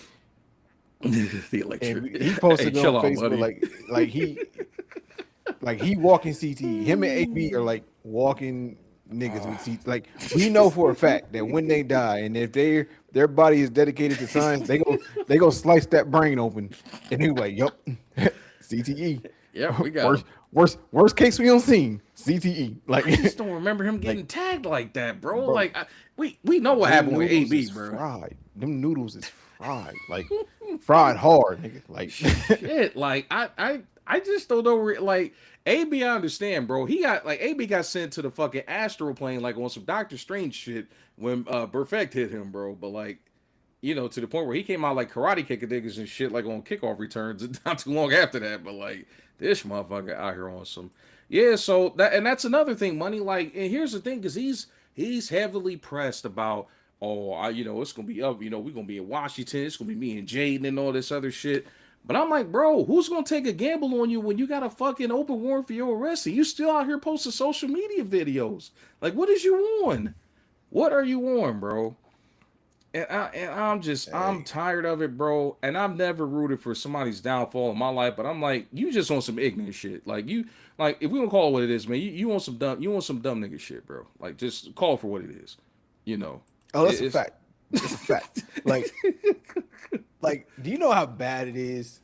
the electric. and he posted Hey, on out, Facebook, like he walking CTE. Him and AB are like walking niggas with CTE. Like, we know for a fact that when they die, and if their body is dedicated to science, they go slice that brain open, and they like, yup, CTE. Yeah, we got worst case we don't seen CTE. Like, I just don't remember him getting tagged like that, bro. Like, we know what happened with AB, bro. Fried. Them noodles is fried, like fried hard, nigga. Like, shit. Like, I just don't know where, like, AB, I understand, bro. AB got sent to the fucking astral plane, like, on some Doctor Strange shit when Perfect hit him, bro. But, like, to the point where he came out like karate kicking niggas and shit, like on kickoff returns, not too long after that. But, like, this motherfucker out here on some, yeah. So that's another thing, money. Like, and here's the thing, because he's heavily pressed about, it's gonna be up. We're gonna be in Washington. It's gonna be me and Jaden and all this other shit. But I'm like, bro, who's gonna take a gamble on you when you got a fucking open warrant for your arrest and you still out here posting social media videos? Like, what is you on? What are you on, bro? And I'm tired of it, bro. And I've never rooted for somebody's downfall in my life, but I'm like, you just on some ignorant shit. Like, if we don't call it what it is, man, you want some dumb nigga shit, bro. Like, just call it for what it is. Oh, that's a fact. It's a fact. Like, do you know how bad it is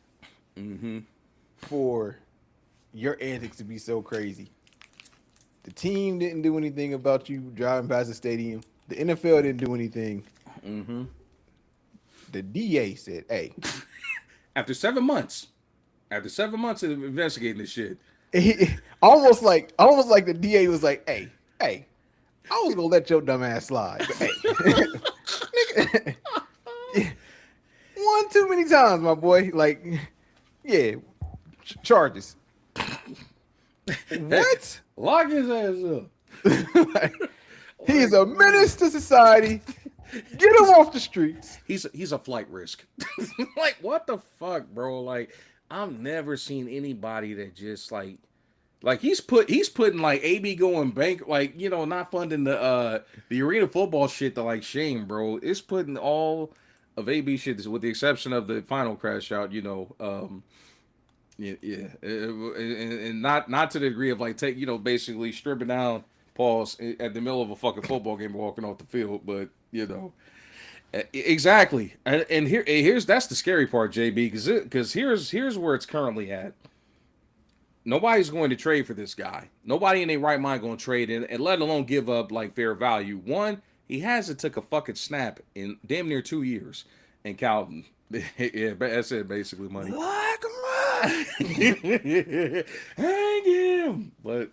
for your antics to be so crazy? The team didn't do anything about you driving past the stadium. The NFL didn't do anything. The DA said, "Hey." After 7 months of investigating this shit, almost like the DA was like, "Hey, I was gonna let your dumb ass slide, but hey, nigga, one too many times, my boy. Like, yeah, charges. What? Lock his ass up. Like, he is a menace to society. Get him off the streets. He's a flight risk. Like, what the fuck, bro? Like, I've never seen anybody that just like he's putting like AB going bank, like, not funding the arena football shit to like shame, bro. It's putting all of AB shit, with the exception of the final crash out, and not to the degree of like basically stripping down pause at the middle of a fucking football game walking off the field, but exactly. And here's that's the scary part, JB, because here's where it's currently at. Nobody's going to trade for this guy. Nobody in their right mind going to trade in, and let alone give up like fair value. One, he hasn't took a fucking snap in damn near 2 years. And Calvin, yeah, that's it, basically, money. Like Hang him. But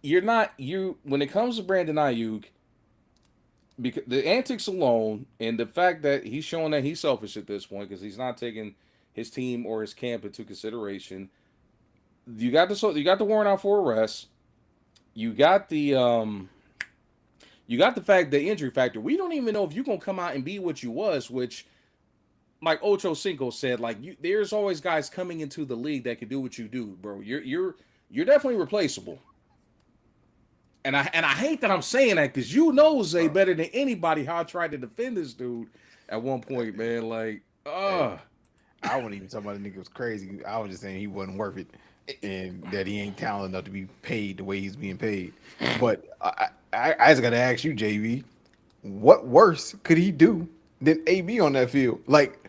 when it comes to Brandon Ayuk, because the antics alone and the fact that he's showing that he's selfish at this point because he's not taking his team or his camp into consideration. You got the warrant out for arrest. You got the fact, the injury factor. We don't even know if you're gonna come out and be what you was, which like Ocho Cinco said, like there's always guys coming into the league that can do what you do, bro. You're definitely replaceable. And I hate that I'm saying that because you know Zay better than anybody how I tried to defend this dude at one point, man. Like, Hey, I wasn't even talking about the nigga was crazy. I was just saying he wasn't worth it, and that he ain't talented enough to be paid the way he's being paid. But I just gotta ask you, JV, what worse could he do than AB on that field? Like,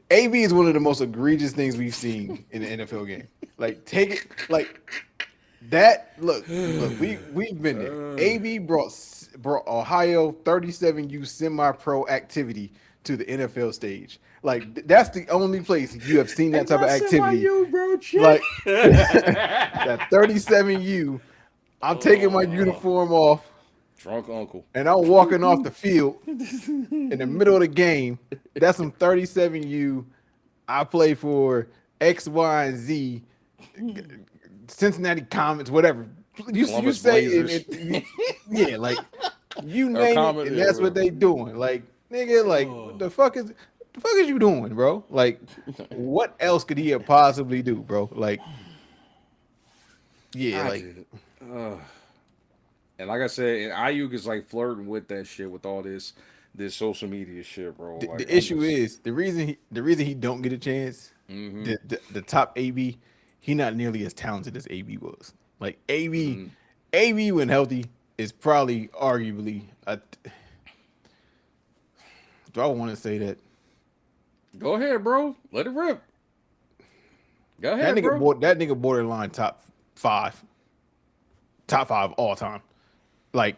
AB is one of the most egregious things we've seen in the NFL game. Like, take it like that. Look, we've been there. AB brought Ohio 37U semi-pro activity to the NFL stage. Like, that's the only place you have seen that type of activity. Like that 37U. I'm taking my uniform off. drunk uncle. And I'm walking off the field in the middle of the game. That's some 37U. I play for X, Y, and Z, Cincinnati Comets, whatever. You say it, yeah, like you name it, and that's what they doing. Like, nigga, like what the fuck is you doing, bro? Like, what else could he possibly do, bro? Like, yeah, and like I said, and Ayuk is like flirting with that shit with all this social media shit, bro. Like, the issue is the reason he don't get a chance. The top AB, he not nearly as talented as AB was. Like AB when healthy is probably arguably. Do I want to say that? Go ahead, bro. Let it rip. Go ahead, bro. That nigga borderline top five all time. Like,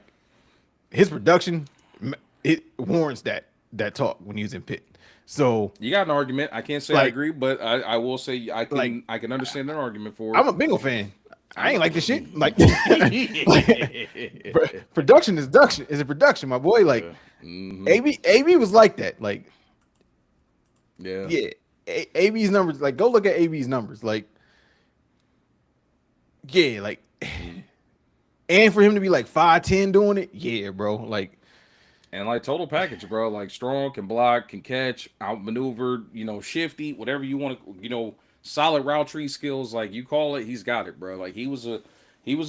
his production, it warrants that talk when he was in Pitt. So you got an argument. I can't say I agree, but I will say I can understand an argument for it. I'm a Bengal fan. I ain't like this shit. Like, production is a production, my boy. Like, AB was like that. Like, yeah. AB's numbers. Like, go look at AB's numbers. Like, yeah, like, and for him to be like 5'10" doing it, yeah, bro. Like, and like total package, bro. Like strong, can block, can catch, outmaneuver, shifty, whatever you want to, solid route tree skills. Like you call it, he's got it, bro. Like he was a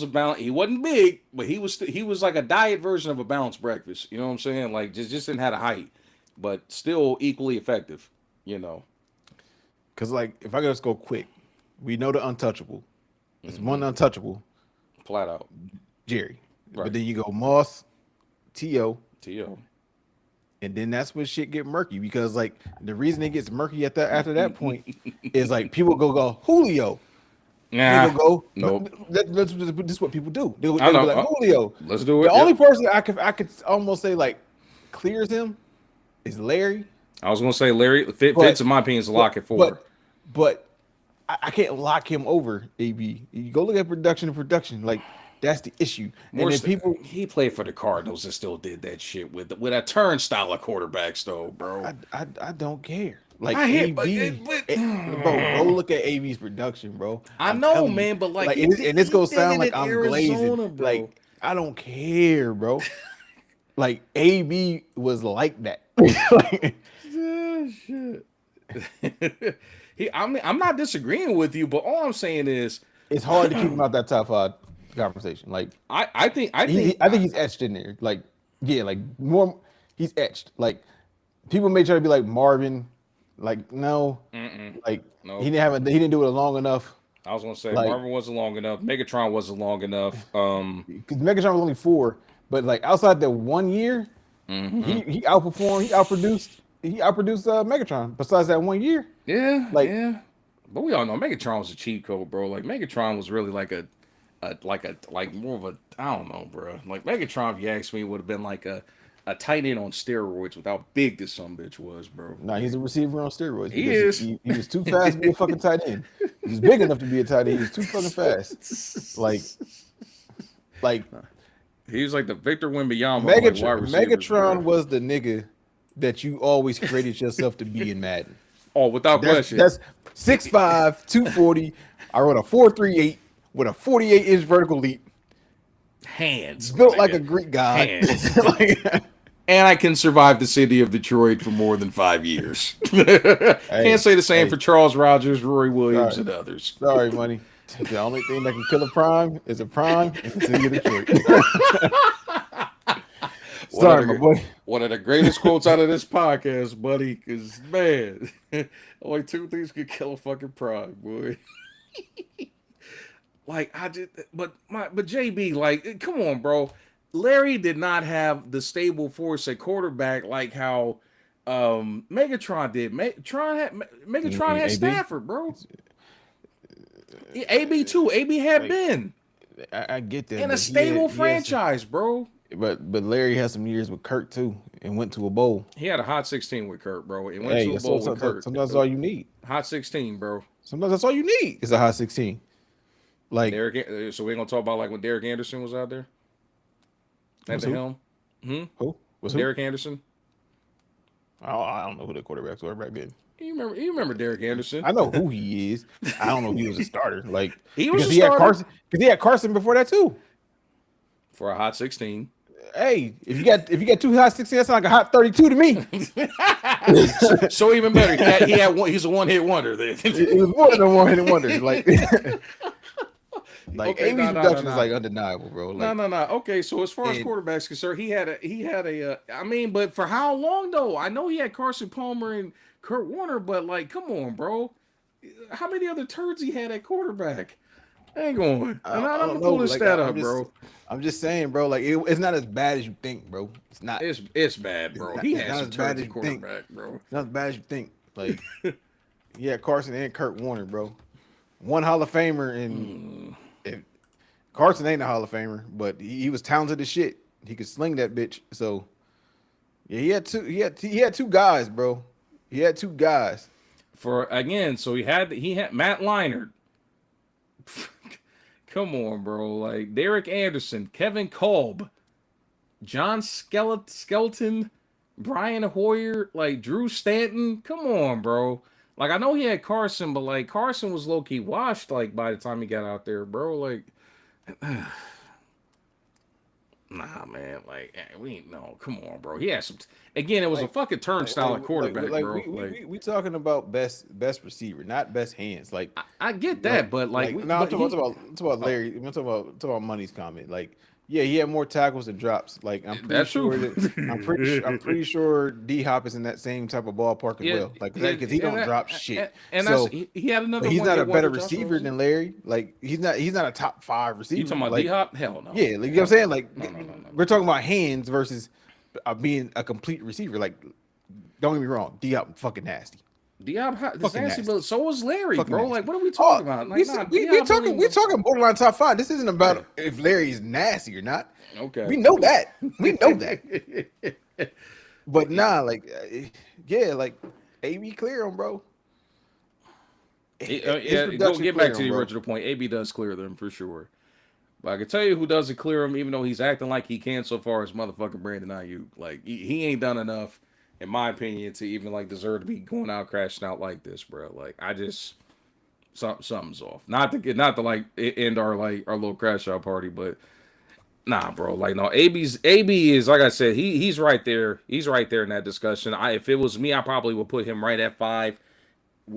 balance. He wasn't big, but he was like a diet version of a balanced breakfast. You know what I'm saying? Like just didn't have a height, but still equally effective. Because like if I could just go quick, we know the untouchable. It's one untouchable, flat out, Jerry. Right. But then you go Moss, T.O. And then that's when shit get murky, because like the reason it gets murky after that point is like people go Julio. Nah, go nope. This is what people do. They'll be like Julio. Let's do it. The only person I could almost say like clears him is Larry. I was gonna say Larry Fitz in my opinion is a lock at 4. But I can't lock him over AB. You go look at production like. That's the issue. And then he played for the Cardinals and still did that shit with a turnstile of quarterbacks, though, bro. I don't care. Like AB, bro, go look at AB's production, bro. I know, man, but like and this gonna sound like I'm glazing. Bro. Like I don't care, bro. Like AB was like that. Shit. I'm not disagreeing with you, but all I'm saying is it's hard to keep him out that top 5 conversation. Like I think he's etched in there. Like, yeah, like more he's etched. Like people may try to be like Marvin. Like, no. Like no. He didn't do it long enough. I was gonna say like, Marvin wasn't long enough. Megatron wasn't long enough. Because Megatron was only 4, but like outside that 1 year, he outperformed, he outproduced Megatron. Besides that 1 year. Yeah. But we all know Megatron was a cheat code, bro. Like Megatron was really like more of a, I don't know, bro. Like Megatron, if you ask me, would have been like a tight end on steroids with how big this son bitch was, bro. Nah, he's a receiver on steroids. He is. He was too fast to be a fucking tight end. He's big enough to be a tight end. He was too fucking fast. Like he was like the Victor Wembanyama. Megatron was the nigga that you always created yourself to be in Madden. Oh, without question. That's 6'5", 240. I run a 4.38 with a 48-inch vertical leap. Hands. Built like a Greek god. Hands. and I can survive the city of Detroit for more than 5 years. Can't say the same for Charles Rogers, Roy Williams, sorry, and others. sorry, money. The only thing that can kill a prime is a prime in the city of Detroit. Sorry, my boy. One of the greatest quotes out of this podcast, buddy, because man, only two things could kill a fucking prime, boy. Like I did, but JB, like, come on, bro. Larry did not have the stable force at quarterback like how Megatron did. Megatron had AB? Stafford, bro. Yeah, AB too. AB had Like, Ben I get that. in a but stable he had franchise, bro. but Larry had some years with Kirk too, and went to a bowl. He had a hot 16 with Kurt, bro. He went Hey, to a bowl with Kurt. sometimes that's all you need. Hot 16, bro. Sometimes that's all you need is a hot 16. Like Derek, so we're gonna talk about like when Derek Anderson was out there at the helm. who was who? Derek Anderson. I don't know who the quarterbacks were back then. You remember Derek Anderson? I know who he is. I don't know if he was a starter. Like He was because a he had starter. Carson. Because he had Carson before that too. For a hot 16. Hey, if you got two hot 16, that's like a hot 32 to me. So even better, he had one. He's a one-hit wonder. Then It was more than a one-hit wonder. Like, Okay, AB's no. production is like undeniable, bro. Like, No. Okay, so as far as quarterbacks concerned, he had a. I mean, but for how long though? I know he had Carson Palmer and Kurt Warner, but like, come on, bro. How many other turds he had at quarterback? Hang on. I'm gonna pull this stat up, bro. I'm just saying, bro. Like, it's not as bad as you think, bro. It's not. It's bad, bro. He had some turds at quarterback, bro. It's not as bad as you think. Like, yeah, Carson and Kurt Warner, bro. One Hall of Famer, and Carson ain't a Hall of Famer, but he was talented as shit. He could sling that bitch. So, yeah, he had two guys, bro. He had two guys. So he had Matt Leinart. Come on, bro. Like Derek Anderson, Kevin Kolb, John Skelton, Brian Hoyer, like Drew Stanton. Come on, bro. Like I know he had Carson, but like Carson was low key washed. Like by the time he got out there, bro. Like, nah, man. Like come on, bro. He had some. Again, it was a fucking turnstile at quarterback, bro. We talking about best receiver, not best hands. Like I get that, but I'm talking about Larry. I'm talking about Money's comment. Like, yeah, he had more tackles and drops. Like, I'm pretty sure that I'm pretty sure D Hop is in that same type of ballpark as well. Like, because he don't drop shit. And so he had another. he's not a better receiver than Larry. Like, he's not a top 5 receiver. You talking about like, D Hop? Hell no. Yeah, like, you know what I'm saying? Like, no. We're talking about hands versus being a complete receiver. Like, don't get me wrong, D Hop fucking nasty. Diop nasty, but so was Larry, fucking bro. nasty. Like, what are we talking about? Like, we're talking borderline top 5. This isn't about if Larry is nasty or not. Okay, we know that. We know that. But nah, like, yeah, like AB clear him, bro. Go get back to the original point. AB does clear them for sure. But I can tell you who doesn't clear him, even though he's acting like he can so far, is motherfucking Brandon Ayuk. Like, he ain't done enough, in my opinion, to even like deserve to be going out crashing out like this, bro. Like, I just something's off. Not to like end our little crash out party, but nah, bro. Like, no, AB is like I said, he's right there. He's right there in that discussion. If it was me, I probably would put him right at 5.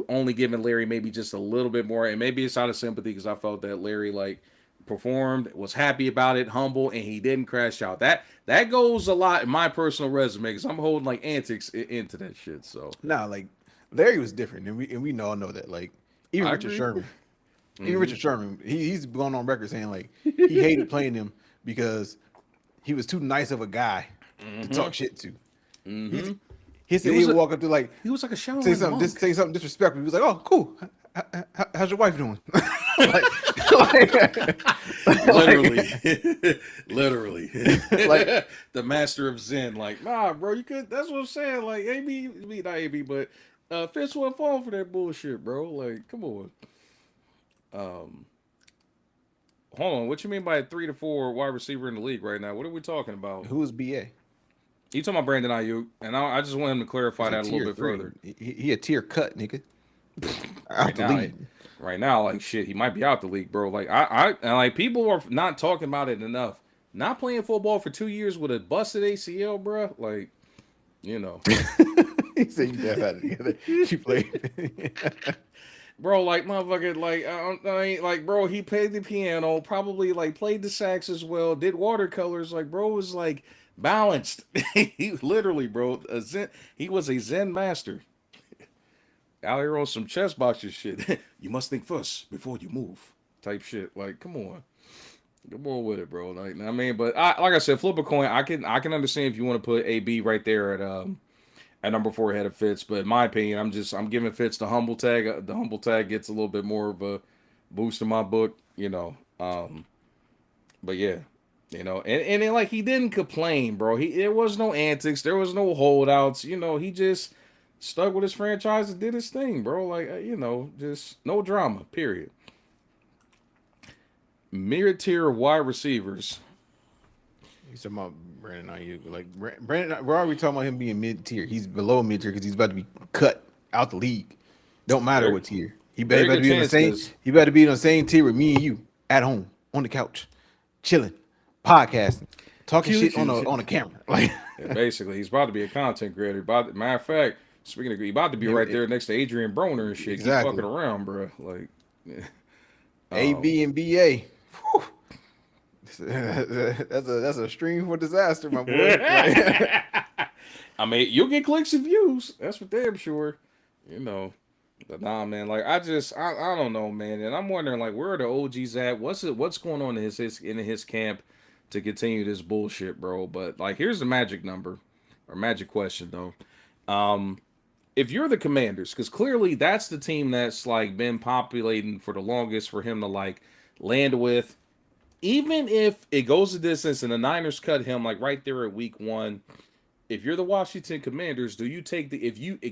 Only giving Larry maybe just a little bit more, and maybe it's out of sympathy because I felt that Larry like performed, was happy about it, humble, and he didn't crash out. That goes a lot in my personal resume because I'm holding like antics into that shit. So nah, like Larry was different, and we all know that. Like even Richard Sherman, he's going on record saying like he hated playing him because he was too nice of a guy to talk shit to. He said he would walk up to like he was like a shower say something disrespectful. He was like, "Oh, cool. How's your wife doing?" literally, like the master of Zen. Like, nah, bro, you could. That's what I'm saying. Like, not AB, but Fitz won't fall for that bullshit, bro. Like, come on. Hold on. What you mean by a 3 to 4 wide receiver in the league right now? What are we talking about? Who's BA? You talking about Brandon Ayuk, and I just want him to clarify that a little bit further. He a tier cut, nigga. Right now, like shit, he might be out the league, bro. Like I like people are not talking about it enough. not playing football for 2 years with a busted ACL, bro. Like, you know. He said you never had it together. You played. Bro, like motherfucker, like I ain't like, bro. He played the piano, probably like played the sax as well, did watercolors. Like, bro was like balanced. He literally, bro, he was a Zen master. Out here on some chess boxer shit. You must think first before you move, type shit. Like, come on with it, bro. Like, I mean, but like I said, flip a coin. I can understand if you want to put AB right there at number 4 ahead of Fitz, but in my opinion, I'm giving Fitz the humble tag. The humble tag gets a little bit more of a boost in my book, you know. But yeah, you know, and then, like, he didn't complain, bro. There was no antics, there was no holdouts, you know. He just stuck with his franchise and did his thing, bro. Like, you know, just no drama. Period. Mid-tier wide receivers. You talking about Brandon Ayuk? Like Brandon, we're already talking about him being mid tier. He's below mid tier because he's about to be cut out the league. Don't matter what tier. He better be on the same. He better be on the same tier with me and you at home on the couch, chilling, podcasting, talking shit on a camera. Like, yeah, basically, he's about to be a content creator. Matter of fact, speaking of, he's about to be right there next to Adrian Broner and shit. Exactly. Keep fucking around, bro. Like, AB and BA. Whew. That's a stream for disaster, my boy. I mean, you'll get clicks and views. That's for damn sure. You know. But nah, man. Like, I don't know, man. And I'm wondering, like, where are the OGs at? What's going on in his camp to continue this bullshit, bro? But like, here's the magic number or magic question though. If you're the Commanders, because clearly that's the team that's like been populating for the longest for him to like land with. Even if it goes the distance and the Niners cut him like right there at week 1, if you're the Washington Commanders, do you take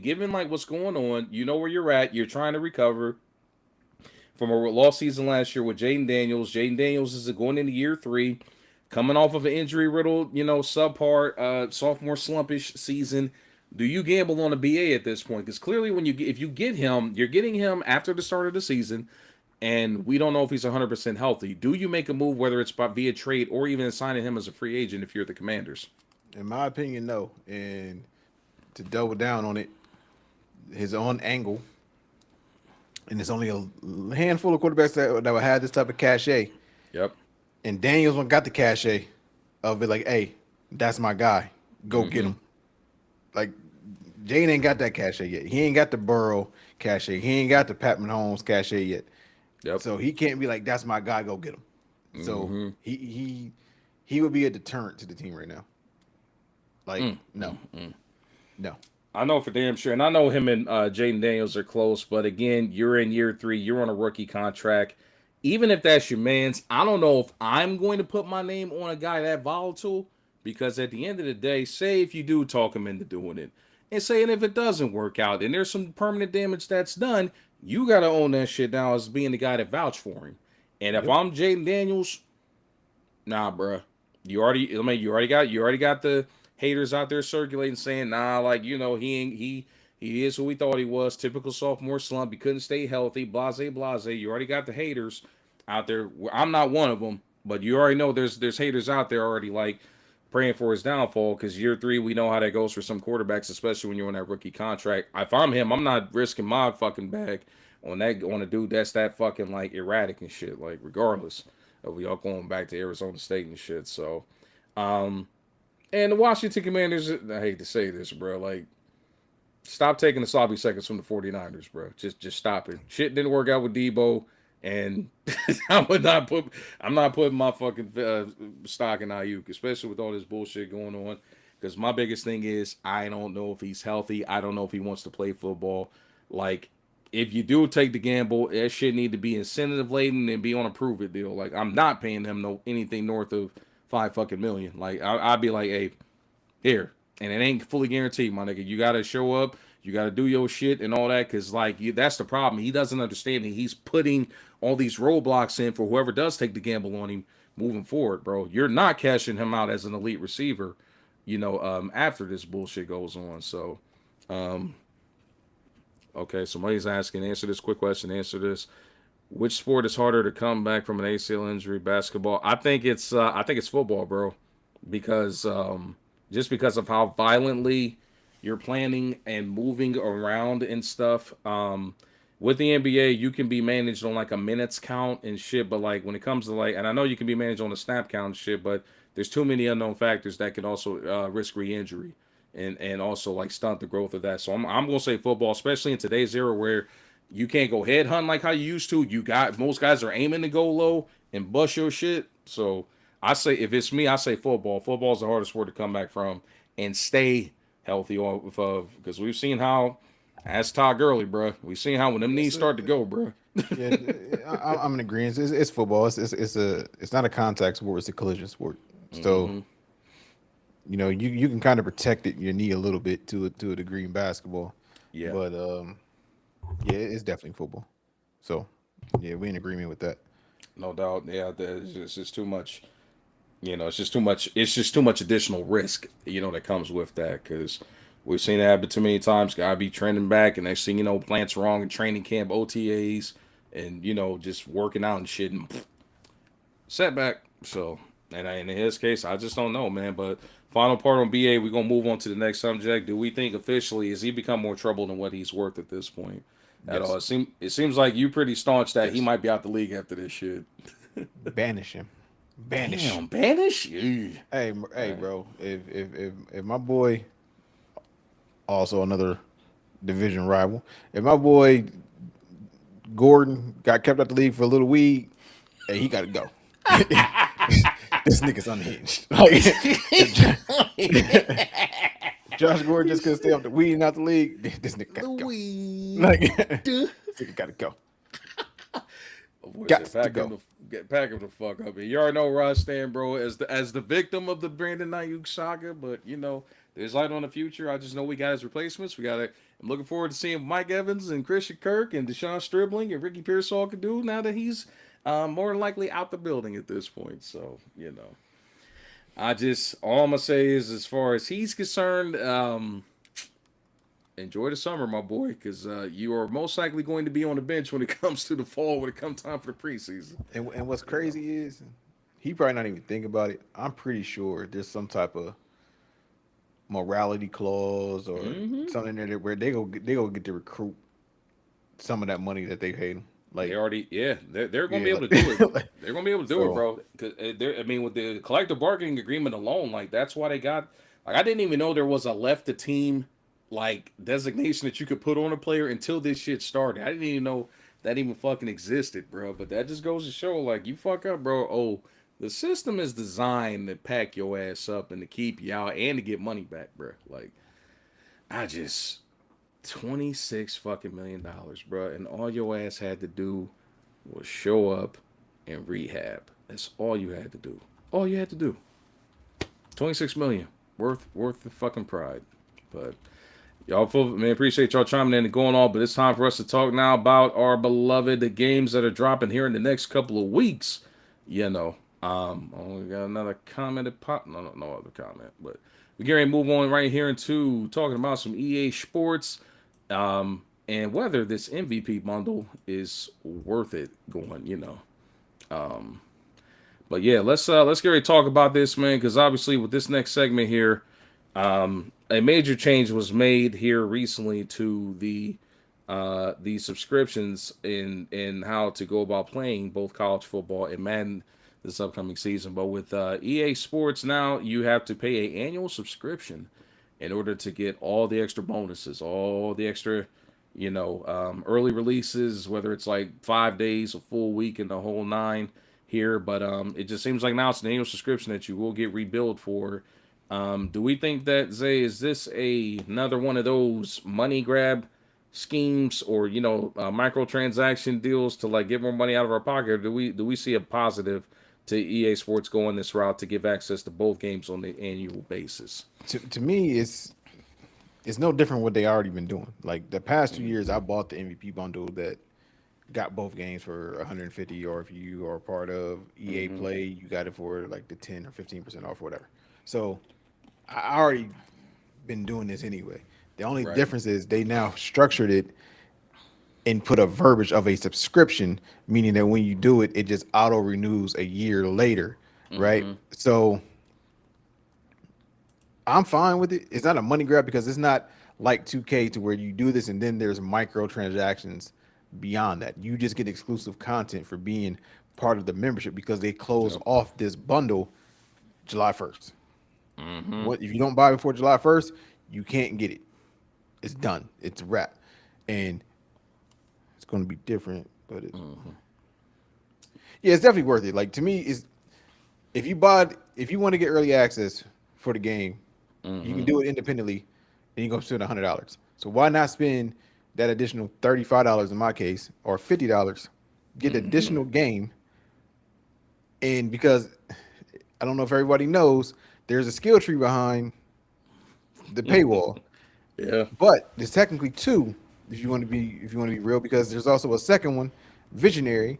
given like what's going on, you know where you're at, you're trying to recover from a lost season last year with Jaden Daniels. Jaden Daniels is going into year 3, coming off of an injury-riddled, you know, subpar sophomore slumpish season. Do you gamble on a BA at this point? Because clearly if you get him, you're getting him after the start of the season. And we don't know if he's 100% healthy. Do you make a move, whether it's via trade or even signing him as a free agent if you're the Commanders? In my opinion, no. And to double down on it, his own angle, and there's only a handful of quarterbacks that will have this type of cachet. Yep. And Daniels got the cachet of it like, hey, that's my guy. Go get him. Like, Jane ain't got that cachet yet. He ain't got the Burrow cachet. He ain't got the Pat Mahomes cachet yet. Yep. So he can't be like, that's my guy, go get him. So he would be a deterrent to the team right now. Like, no. I know for damn sure. And I know him and Jaden Daniels are close. But again, you're in year 3. You're on a rookie contract. Even if that's your man's, I don't know if I'm going to put my name on a guy that volatile. Because at the end of the day, say if you do talk him into doing it. And saying if it doesn't work out and there's some permanent damage that's done, you got to own that shit now as being the guy that vouched for him. And if I'm Jaden Daniels, nah, bro. You already got the haters out there circulating saying, nah, like, you know, he is who we thought he was. Typical sophomore slump. He couldn't stay healthy. Blase. You already got the haters out there. I'm not one of them, but you already know there's haters out there already like praying for his downfall, because year 3, we know how that goes for some quarterbacks, especially when you're on that rookie contract. If I'm him, I'm not risking my fucking bag on a dude that's that fucking like erratic and shit, like regardless of y'all going back to Arizona State and shit. So, and the Washington Commanders, I hate to say this, bro, like, stop taking the sloppy seconds from the 49ers, bro. Just stop it. Shit didn't work out with Debo. And I'm not putting my fucking stock in Ayuk, especially with all this bullshit going on. Because my biggest thing is I don't know if he's healthy. I don't know if he wants to play football. Like, if you do take the gamble, that shit need to be incentive laden and be on a prove it deal. Like, I'm not paying him anything north of $5 fucking million. Like, I'd be like, hey, here. And it ain't fully guaranteed, my nigga. You got to show up. You got to do your shit and all that, because, like, that's the problem. He doesn't understand it. He's putting all these roadblocks in for whoever does take the gamble on him moving forward, bro. You're not cashing him out as an elite receiver, you know, after this bullshit goes on. So, okay, somebody's asking, answer this quick question, answer this. Which sport is harder to come back from an ACL injury? Basketball. I think it's football, bro, because just because of how violently you're planning and moving around and stuff. With the NBA, you can be managed on like a minutes count and shit, but like when it comes to like, and I know you can be managed on a snap count and shit, but there's too many unknown factors that can also risk re-injury and also like stunt the growth of that. So I'm gonna say football, especially in today's era where you can't go head hunt like how you used to. You got most guys are aiming to go low and bust your shit. So I say if it's me, I say football. Football is the hardest sport to come back from and stay healthy off of because we've seen how. That's Todd Gurley, bro. We've seen how when them knees start to go, bro. Yeah, I'm in agreement. It's football. It's not a contact sport. It's a collision sport. So you can kind of protect your knee a little bit to a degree in basketball. Yeah. But yeah, it's definitely football. So yeah, we in agreement with that. No doubt. Yeah, it's just too much. It's just too much. It's just too much additional risk, that comes with that because we've seen it happen too many times. Gotta be trending back, and next thing you know, plants wrong in training camp, OTAs, and just working out and shit, and setback. So, and in his case, I just don't know, man. But final part on BA, we're gonna move on to the next subject. Do we think officially has he become more trouble than what he's worth at this point? At all? It seems like you pretty staunch that he might be out the league after this shit. Banish him. Banish. Damn, banish. Ew. Hey, bro. If my boy, also another division rival, if my boy Gordon got kept out the league for a little weed, hey, he got to go. This nigga's unhinged. Like, Josh Gordon just couldn't stay off the weed and out the league. This nigga got to go. Like, this nigga got to go. Got to go. Pack him the fuck up. You already know where I stand, bro. As the victim of the Brandon Ayuk saga, but there's light on the future. I just know we got his replacements. I'm looking forward to seeing Mike Evans and Christian Kirk and Deshaun Stribling and Ricky Pearsall can do now that he's more than likely out the building at this point. So all I'm gonna say is, as far as he's concerned, enjoy the summer, my boy, because you are most likely going to be on the bench when it comes to the fall, when it comes time for the preseason. And what's crazy is he probably not even think about it. I'm pretty sure there's some type of morality clause or something there where they go get to recruit some of that money that they paid him. Like they already, they're going to be able to do it. They're going to be able to do it, bro. Because with the collective bargaining agreement alone, like that's why they got. Like I didn't even know there was a left the team like designation that you could put on a player until this shit started. I didn't even know that even fucking existed, bro. But that just goes to show, like, you fuck up, bro. Oh, the system is designed to pack your ass up and to keep you out and to get money back, bro. Like, $26 fucking million, bro, and all your ass had to do was show up and rehab. That's all you had to do. All you had to do. 26 million worth the fucking pride. But y'all, man, appreciate y'all chiming in and going on. But it's time for us to talk now about our beloved the games that are dropping here in the next couple of weeks. Only got another comment that popped. No other comment. But we're getting ready to move on right here into talking about some EA Sports, and whether this MVP bundle is worth it going. But yeah, let's get ready to talk about this, man, because obviously with this next segment here, a major change was made here recently to the subscriptions in how to go about playing both college football and Madden this upcoming season. But with EA Sports now, you have to pay an annual subscription in order to get all the extra bonuses, all the extra, early releases, whether it's like 5 days, a full week, and the whole nine here. But it just seems like now it's an annual subscription that you will get rebilled for. Do we think that, Zay, is this another one of those money grab schemes or microtransaction deals to like get more money out of our pocket? Or do we see a positive to EA Sports going this route to give access to both games on the annual basis? To me, it's no different what they already been doing. Like the past 2 years, I bought the MVP bundle that got both games for 150, or if you are part of EA Play, you got it for like the 10 or 15% off, or whatever. So I already been doing this anyway. The only difference is they now structured it and put a verbiage of a subscription, meaning that when you do it, it just auto renews a year later, right? So I'm fine with it. It's not a money grab because it's not like 2K to where you do this and then there's microtransactions beyond that. You just get exclusive content for being part of the membership because they close off this bundle July 1st. What if you don't buy before July 1st, you can't get it. It's done. It's a wrap. And it's going to be different, but it's yeah, it's definitely worth it. Like to me, is if you want to get early access for the game, you can do it independently, and you go spend $100. So why not spend that additional $35 in my case, or $50, get an additional game, and because I don't know if everybody knows, there's a skill tree behind the paywall. Yeah. But there's technically two if you want to be real, because there's also a second one, Visionary,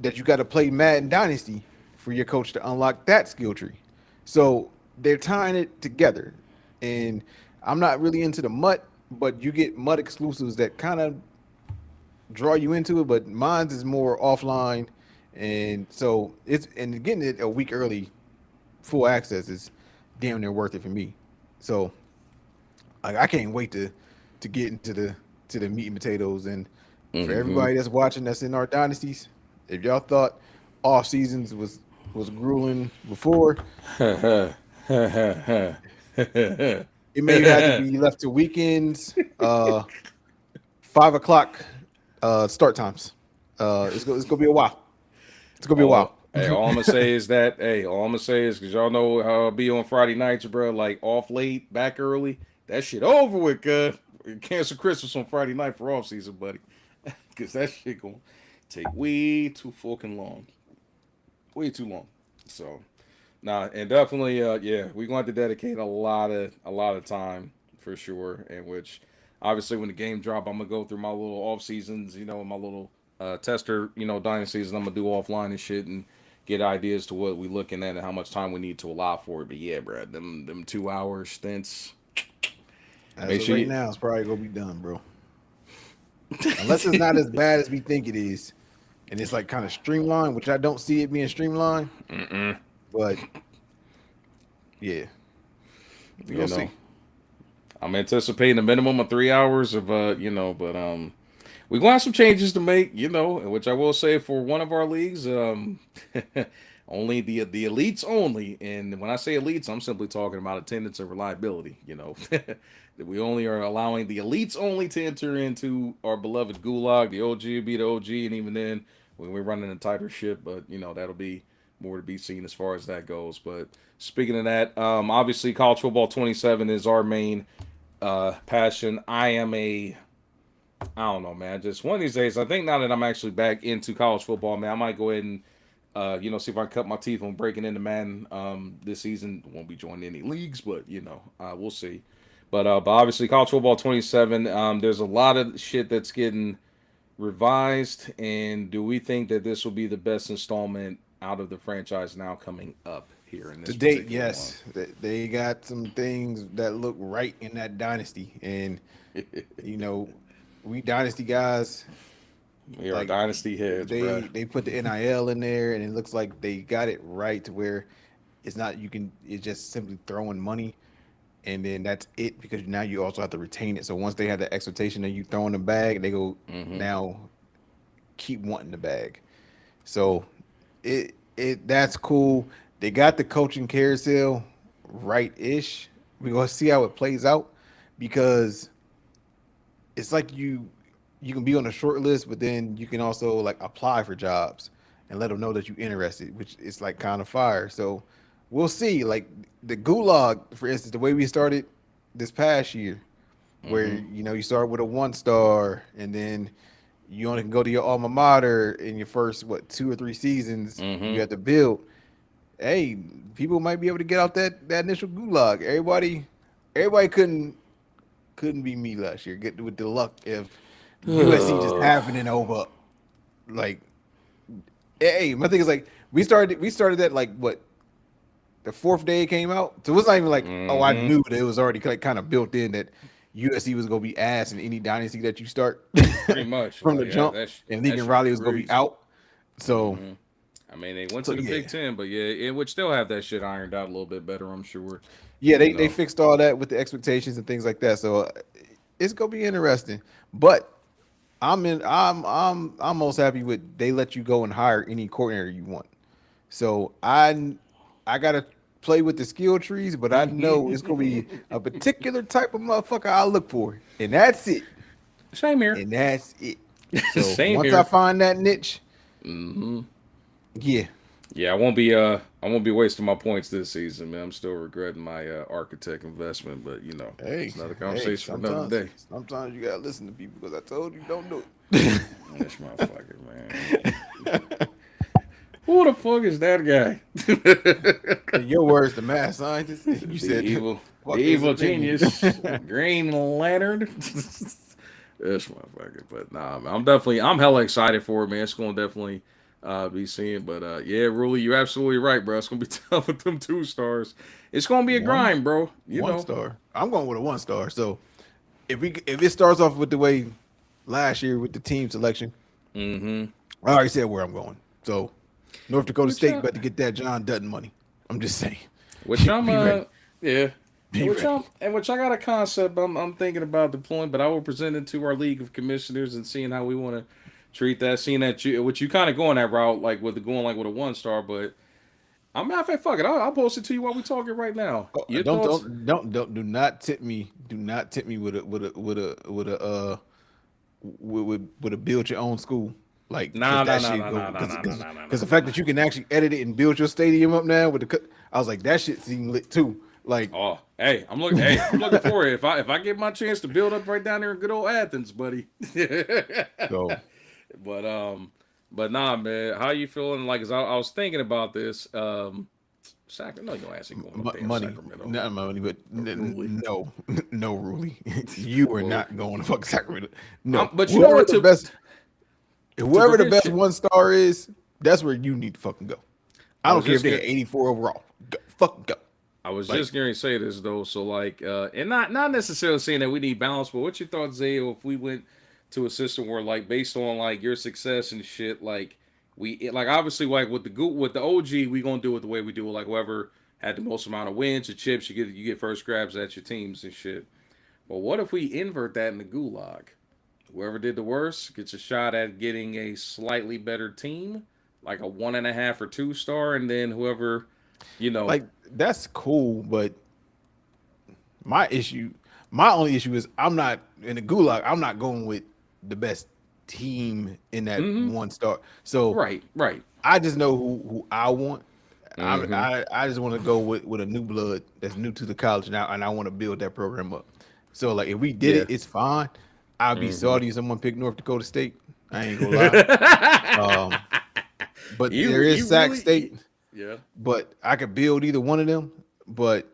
that you got to play Madden Dynasty for your coach to unlock that skill tree. So they're tying it together. And I'm not really into the MUT, but you get MUT exclusives that kind of draw you into it, but mine's is more offline. And so getting it a week early, full access is damn near worth it for me. So I can't wait to get into the meat and potatoes. And for everybody that's watching that's in our dynasties, if y'all thought off seasons was grueling before, it may have to be left to weekends, 5 o'clock start times. It's gonna be a while. It's gonna be a while. Hey, all I'm gonna say is because y'all know how I'll be on Friday nights, bro. Like off late, back early. That shit over with, cuz. Cancel Christmas on Friday night for off season, buddy. Because that shit gonna take way too fucking long. Way too long. So, nah, and definitely, yeah, we're going to have to dedicate a lot of time for sure. In which, obviously, when the game drop, I'm gonna go through my little off seasons, my little tester, dynasties, and I'm gonna do offline and shit and get ideas to what we looking at and how much time we need to allow for it. But yeah, bro, them 2 hour stints. As of right now, it's probably gonna be done, bro. Unless it's not as bad as we think it is, and it's like kind of streamlined, which I don't see it being streamlined. But yeah, we'll see. I'm anticipating a minimum of 3 hours of but we're gonna have some changes to make, which I will say for one of our leagues, only the elites only. And when I say elites, I'm simply talking about attendance and reliability. That we only are allowing the elites only to enter into our beloved gulag. The OG will be the OG, and even then, when we're running a tighter ship, but that'll be more to be seen as far as that goes. But speaking of that, obviously college football 27 is our main passion. I don't know, man. Just one of these days, I think now that I'm actually back into college football, man, I might go ahead and see if I can cut my teeth on breaking into Madden this season. Won't be joining any leagues, but we'll see. But obviously, college football 27. There's a lot of shit that's getting revised, and do we think that this will be the best installment out of the franchise now coming up here in this to date? Yes, they got some things that look right in that dynasty, and we dynasty guys. We are dynasty heads. They put the NIL in there, and it looks like they got it right to where it's not it's just simply throwing money, and then that's it, because now you also have to retain it. So once they have the expectation of you throwing the bag, they go now keep wanting the bag. So that's cool. They got the coaching carousel right-ish. We're gonna see how it plays out, because it's like you can be on a short list, but then you can also like apply for jobs and let them know that you're interested, which is like kind of fire. So we'll see. Like the gulag, for instance, the way we started this past year, where you start with a 1-star, and then you only can go to your alma mater in your first 2 or 3 seasons. You have to build. Hey, people might be able to get out that initial gulag. Everybody couldn't be me last year. Get with the luck if USC just happening over. Like, hey, my thing is like we started that like the 4th day it came out. So it was not even like I knew that it was already like kind of built in that USC was gonna be ass in any dynasty that you start Pretty much. from the Like, jump, and Lincoln Riley was gonna be crazy. out. So, I mean, they went so to the yeah, Big Ten, but yeah, it would still have that shit ironed out a little bit better, I'm sure. yeah, You they know, fixed all that with the expectations and things like that. So it's gonna be interesting. But I'm most happy with they let you go and hire any coordinator you want. So I gotta play with the skill trees, but I know it's gonna be a particular type of motherfucker I look for, and that's it. same here. And that's it. So Same once here. I find that niche, yeah, Yeah, I won't be wasting my points this season, man. I'm still regretting my architect investment, but hey, it's another conversation for another day. sometimes you gotta listen to people because I told you don't do it. This motherfucker, man. Who the fuck is that guy? In your words, the mad scientist. You the said evil, fuck the his evil opinion. genius, Green Lantern. This motherfucker, but nah, man, I'm hella excited for it, man. It's gonna definitely be seen, but yeah, Ruley, you're absolutely right, bro. It's gonna be tough with them 2 stars. It's gonna be a One grind, bro. You one know, star. I'm going with a 1 star. So if it starts off with the way last year with the team selection, I already said where I'm going. So North Dakota State about to get that John Dutton money. I'm just saying. which I'm Be ready. yeah. Be ready. Which I got a concept I'm thinking about deploying, but I will present it to our league of commissioners and seeing how we want to treat that. Seeing that you kind of going that route, like with going like with a 1 star, but I'm not fuck it. I'll post it to you while we talking right now. Oh, Your thoughts? do not tip me. Do not tip me with a build your own school. Like, Nah, cause nah, that nah, shit nah, go nah, nah, nah, nah, nah, nah, because the nah, fact nah. that you can actually edit it and build your stadium up now with I was like, that shit seemed lit too. Like, Oh, hey, I'm looking. Hey, I'm looking for it. If I get my chance to build up right down there in good old Athens, buddy. so But but nah, man. How you feeling? Like, 'cause I was thinking about this. Sacramento. No, you ain't going to damn money, Sacramento. not money, but Ruley. no, no, Ruley, you are Well, not going to fuck Sacramento. No, but you know what? whoever the prevent best shit. 1 star is, that's where you need to fucking go. I I don't was care if just they're gonna, 84 overall. Go, fucking go. I was Like, just going to say this though. So like, and not necessarily saying that we need balance, but what's your thoughts, Zayo, if we went to a system where like based on like your success and shit, like like obviously like with the OG, we gonna do it the way we do it. Like whoever had the most amount of wins or chips, you get first grabs at your teams and shit. But what if we invert that in the gulag? Whoever did the worst gets a shot at getting a slightly better team, like a 1.5 or 2 star, and then whoever, you know, like that's cool, but my issue, my only issue is I'm not in the gulag. I'm not going with the best team in that 1 star. So right. I just know who I want. Mm-hmm. I just want to go with a new blood that's new to the college now, and I want to build that program up. So like if we did Yeah. it, it's fine. I'll be Mm-hmm. salty if someone picked North Dakota State. I ain't gonna lie. But there is you Sac really, State. yeah. But I could build either one of them. But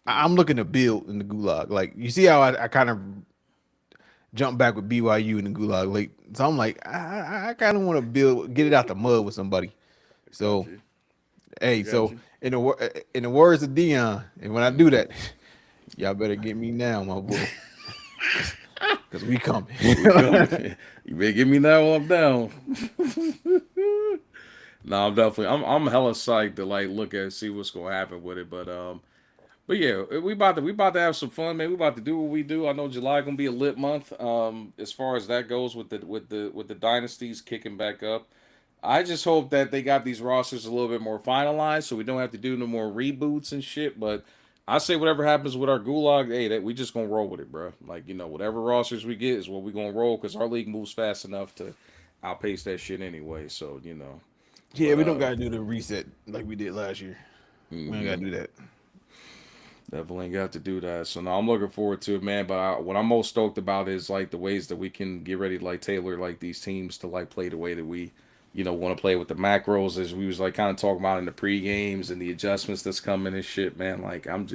I'm looking to build in the gulag. Like you see how I kind of jump back with BYU in the gulag late. So I'm like, I kind of want to get it out the mud with somebody. Got So you. I hey, got so you. in the words of Dion, and when I do that, y'all better get me now, my boy, because we coming. We coming. You better give me that while I'm down. No, I'm definitely I'm hella psyched to like look at see what's gonna happen with it. But yeah, we about to have some fun, man. We about to do what we do. I know July gonna be a lit month. As far as that goes with the dynasties kicking back up. I just hope that they got these rosters a little bit more finalized, so we don't have to do no more reboots and shit. But I say whatever happens with our gulag, hey, that we just gonna roll with it, bro. Like whatever rosters we get is what we gonna roll because our league moves fast enough to outpace that shit anyway. So Yeah, but we don't gotta do the reset like we did last year. We ain't gotta do that. definitely got to do that. So now I'm looking forward to it, man. But what I'm most stoked about is like the ways that we can get ready to like tailor like these teams to like play the way that we want to play with the macros as we was like kind of talking about in the pre games and the adjustments that's coming and shit, man. Like I'm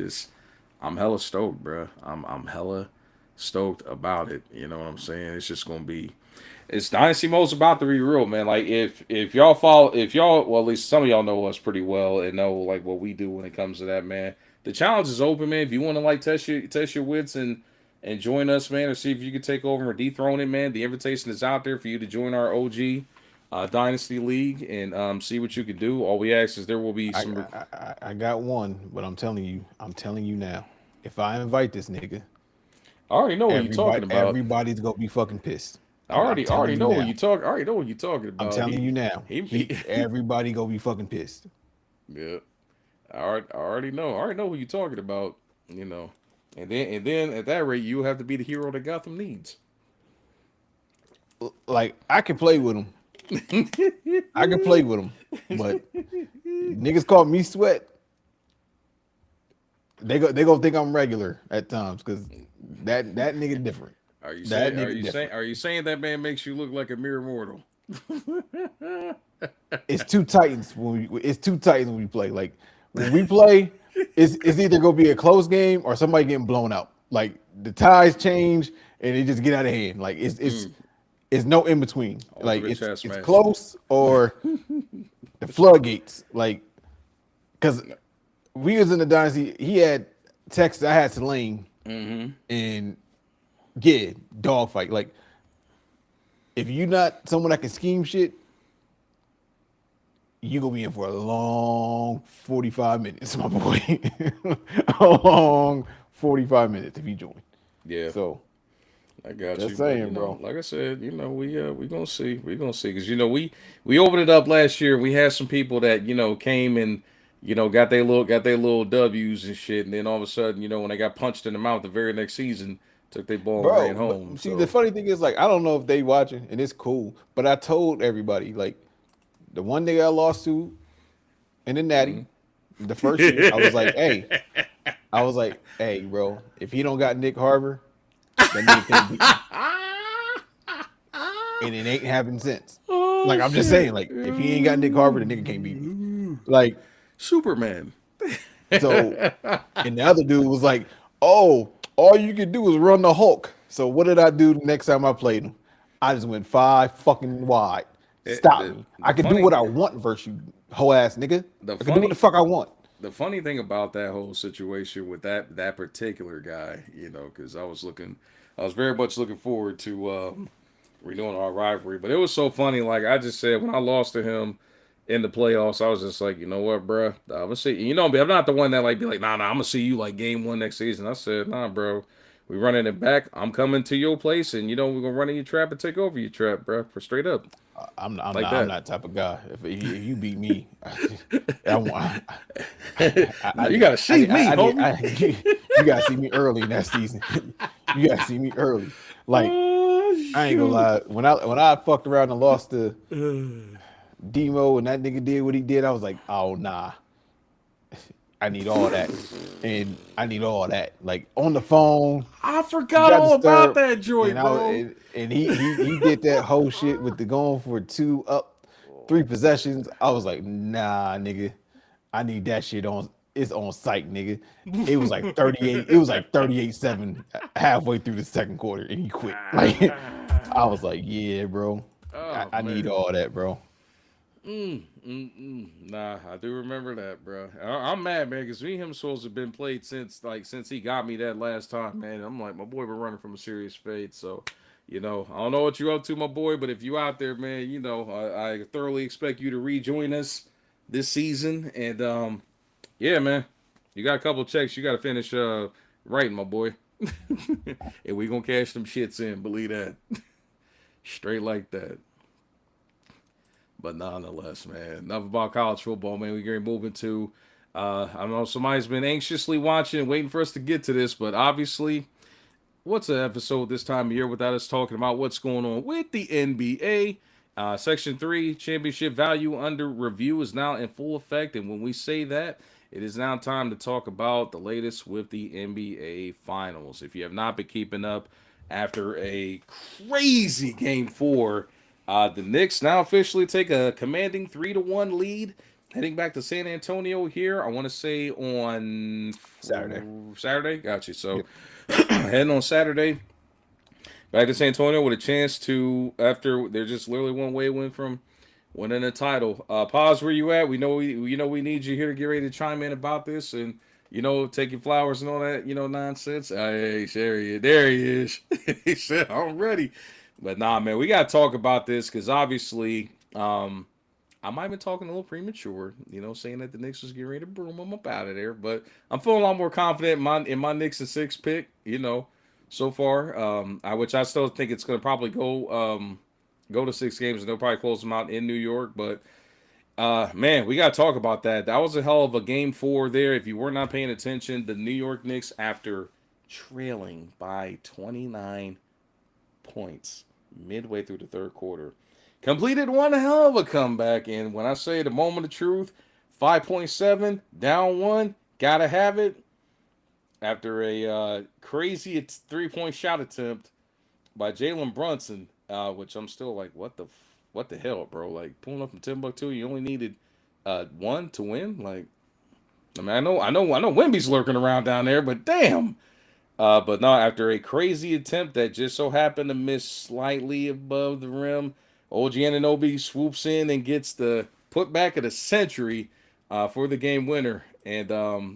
hella stoked, bro. I'm hella stoked about it. You know what I'm saying? It's just gonna be. It's Dynasty Mode's about to be real, man. Like if y'all follow, if y'all, well, at least some of y'all know us pretty well and know like what we do when it comes to that, man. The challenge is open, man. If you want to like test your wits and and join us, man, or see if you can take over or dethrone it, man. The invitation is out there for you to join our OG Dynasty League and see what you can do. All we ask is there will be I, some. I got one, but I'm telling you now. If I invite this nigga, I already know what you're talking about. everybody's gonna be fucking pissed. I I'm telling already you know what now. you talk. I already know what you're talking I'm about. telling you now. He Everybody gonna be fucking pissed. yeah. I already know. I already know who you're talking about. You know, and then at that rate, you have to be the hero that Gotham needs. Like I can play with him. I can play with him, but niggas call me sweat. They gonna think I'm regular at times because that nigga different. Are you That saying? Are nigga you different. saying? Are you saying that man makes you look like a mere mortal? It's two titans when we play. Like when we play, it's either gonna be a close game or somebody getting blown out. Like the ties change and it just get out of hand. Like it's no in between. Like Ultimate chess it's match. close or the floodgates. Like because we was in the dynasty. He had Texas. I had Selene, and yeah, dogfight. Like if you're not someone that can scheme shit, you gonna be in for a long 45 minutes, my boy. A long 45 minutes if you join. Yeah. So I got just you, saying, but you know, bro. like I said, you know, we gonna see, because you know we opened it up last year. We had some people that came and got their little W's and shit, and then all of a sudden, when they got punched in the mouth the very next season, took their ball and ran Bro, but home. see the So funny thing is like I don't know if they watching and it's cool, but I told everybody like the one nigga I lost to in the Natty, the first year, I was like, hey, bro, if he don't got Nick Harbor, that nigga can't beat me. And it ain't happened since. oh Like I'm just saying, shit, like if he ain't got Nick Harbor, the nigga can't beat me. Like Superman. so, and the other dude was like, "Oh, all you can do is run the Hulk." So what did I do the next time I played him? I just went 5 fucking wide. Stop The me. I the can do funny what I want versus you, hoe ass nigga. the I can do what the funny fuck I want. the funny thing about that whole situation with that particular guy, because I was very much looking forward to renewing our rivalry. But it was so funny. Like I just said, when I lost to him in the playoffs, I was just like, you know what, bro, I'm gonna see. I'm not the one that like be like, nah, I'm gonna see you like game one next season. I said, nah, bro. We running it back. I'm coming to your place, and we're gonna run in your trap and take over your trap, bro, for straight up like I'm that. not type of guy. If you beat me, I want. Now you gotta see me, homie. You gotta see me early in that season. You gotta see me early. Like Oh, I ain't gonna lie. When I fucked around and lost to Demo and that nigga did what he did, I was like, oh nah. I need all that. And I need all that. Like on the phone, I he forgot got all about disturbed. that joint, And I was, bro. and he did that whole shit with the going for 2 up, 3 possessions. I was like, nah, nigga. I need that shit on. It's on site, nigga. It was like 38. It was like 38-7 halfway through the second quarter, and he quit. Like I was like, yeah, bro. Oh I need man. all that, bro. Nah, I do remember that, bro. I'm mad, man, because me and him supposed to have been played since he got me that last time, man. I'm like, my boy been running from a serious fade, so I don't know what you up to, my boy, but if you out there, man, I thoroughly expect you to rejoin us this season, and yeah, man, you got a couple checks you got to finish writing, my boy, and we gonna cash them shits in, believe that, straight like that. But nonetheless, man, enough about college football, man. We're going to move into, I know somebody's been anxiously watching and waiting for us to get to this, but obviously, what's an episode this time of year without us talking about what's going on with the NBA? Section 3, championship value under review is now in full effect, and when we say that, it is now time to talk about the latest with the NBA Finals. If you have not been keeping up after a crazy Game 4, the Knicks now officially take a commanding 3-1 lead, heading back to San Antonio here. I want to say on Saturday. Saturday, got you. So Yep. heading on Saturday back to San Antonio with a chance to, after they're just literally one way win from winning a title. Pause, where you at? We know we need you here to get ready to chime in about this and taking flowers and all that, nonsense. Hey, there he is. He said, I'm ready. But nah, man, we got to talk about this because obviously, I might have been talking a little premature, saying that the Knicks was getting ready to broom them up out of there. But I'm feeling a lot more confident in my Knicks and 6 pick, so far. Which I still think it's going to probably go to 6 games and they'll probably close them out in New York. But man, we got to talk about that. That was a hell of a game 4 there. If you were not paying attention, the New York Knicks, after trailing by 29 points midway through the third quarter, completed one hell of a comeback. And when I say the moment of truth, 5.7, down 1, gotta have it. After a crazy 3-point shot attempt by Jalen Brunson, which I'm still like, what the hell, bro? Like, pulling up from Timbuktu, you only needed 1 to win. Like, I mean, I know Wemby's lurking around down there, but damn. But no, after a crazy attempt that just so happened to miss slightly above the rim, OG Anunoby swoops in and gets the putback of the century for the game winner. And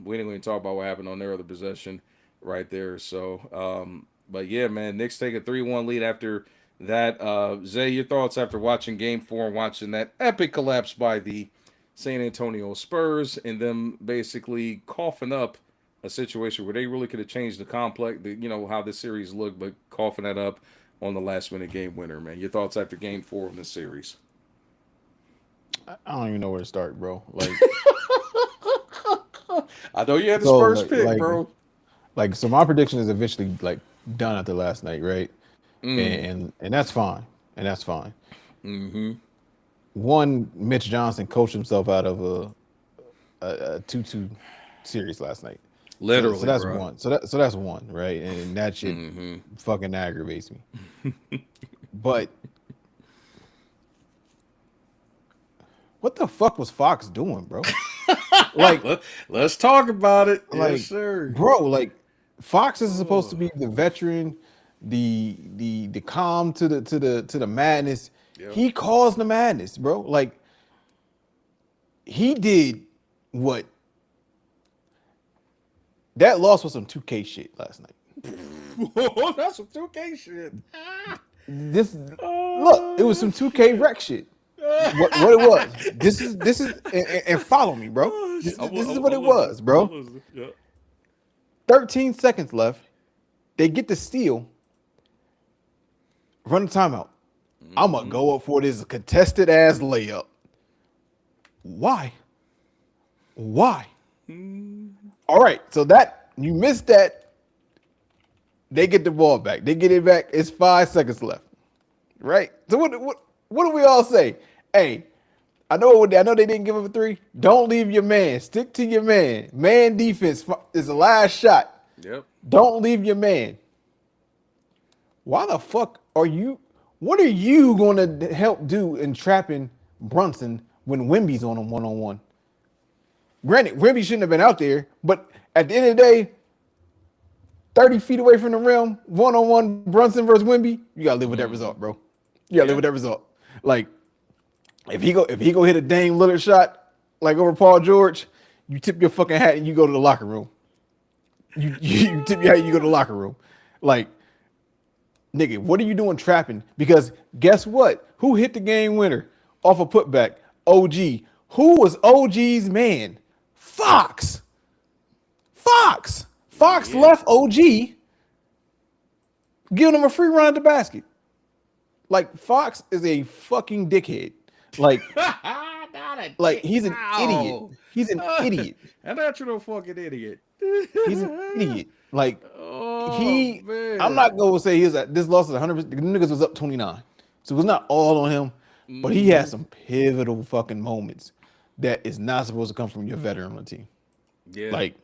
we didn't even talk about what happened on their other possession right there. So, but yeah, man, Knicks take a 3-1 lead after that. Zay, your thoughts after watching game 4 and watching that epic collapse by the San Antonio Spurs and them basically coughing up a situation where they really could have changed the complex, how the series looked, but coughing that up on the last minute game winner, man. Your thoughts after game 4 of the series? I don't even know where to start, bro. Like, I know you had the Spurs pick, bro. Like, so my prediction is eventually like done after last night, right? And that's fine, Mm-hmm. One, Mitch Johnson coached himself out of a 2-2 series last night. Literally, so that's bro. one. So that's one, right? And that shit fucking aggravates me. But what the fuck was Fox doing, bro? Like, let's talk about it. Like, yes, sir. Bro, like, Fox is supposed to be the veteran, the calm to the madness. Yep. He caused the madness, bro. Like, he did what. That loss was some 2K shit last night. That's some 2K shit. Look, it was some 2K wreck shit. What it was. This is and follow me, bro. This is what it was, bro. 13 seconds left. They get the steal. Run the timeout. I'm gonna go up for this contested ass layup. Why? All right, so that you missed that. They get the ball back. They get it back. It's 5 seconds left. Right? So what do we all say? Hey, I know they didn't give up a 3. Don't leave your man. Stick to your man. Man defense is the last shot. Yep. Don't leave your man. Why the fuck are you? What are you going to help do in trapping Brunson when Wemby's on him one-on-one? Granted, Wemby shouldn't have been out there, but at the end of the day, 30 feet away from the rim, one-on-one Brunson versus Wemby, you gotta live with that result, bro. You gotta live with that result. Like, if he go hit a Dame Lillard shot like over Paul George, you tip your fucking hat and you go to the locker room. You tip your hat and you go to the locker room. Like, nigga, what are you doing trapping? Because guess what? Who hit the game winner off a putback? OG. Who was OG's man? Fox. Fox left OG, giving him a free run at the basket. Like, Fox is a fucking dickhead. Like, he's an idiot. He's an idiot. A natural fucking idiot. He's an idiot. Like, man. I'm not going to say this loss is 100%. The niggas was up 29. So it was not all on him, but he had some pivotal fucking moments that is not supposed to come from your veteran on the team. Yeah. Like,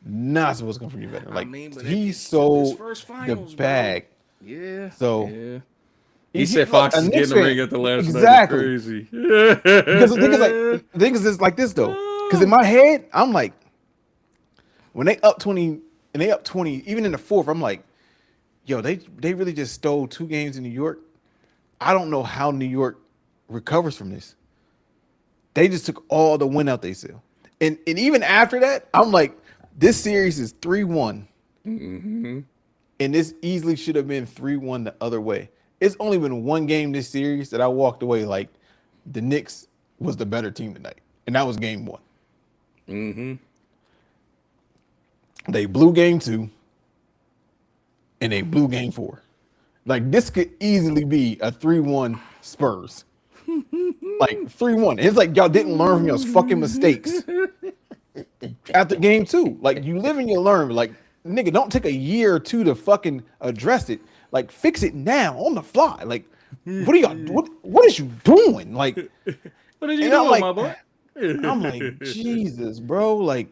not supposed to come from your veteran. Like, but he sold finals, the bag. Bro. Yeah. So yeah. He said Fox is getting the ring at the last night. Exactly. Crazy. Because the thing is like this though. Because in my head, I'm like, when they up 20 and they up 20, even in the fourth, I'm like, yo, they really just stole 2 games in New York. I don't know how New York recovers from this. They just took all the win out they sell. And even after that, I'm like, This series is 3-1, Mm-hmm. and this easily should have been 3-1 the other way. It's only been one game this series that I walked away like the Knicks was the better team tonight, and that was game one. Mm-hmm. They blew game two, and they blew game four. Like this could easily be a 3-1 Spurs. Like 3-1. It's like y'all didn't learn from your fucking mistakes after game two. Like you live and you learn. Like nigga, don't take a year or two to fucking address it. Like fix it now on the fly. Like what are y'all? What is you doing? Like What did you and do, I'm like, my boy? I'm like Jesus, bro. Like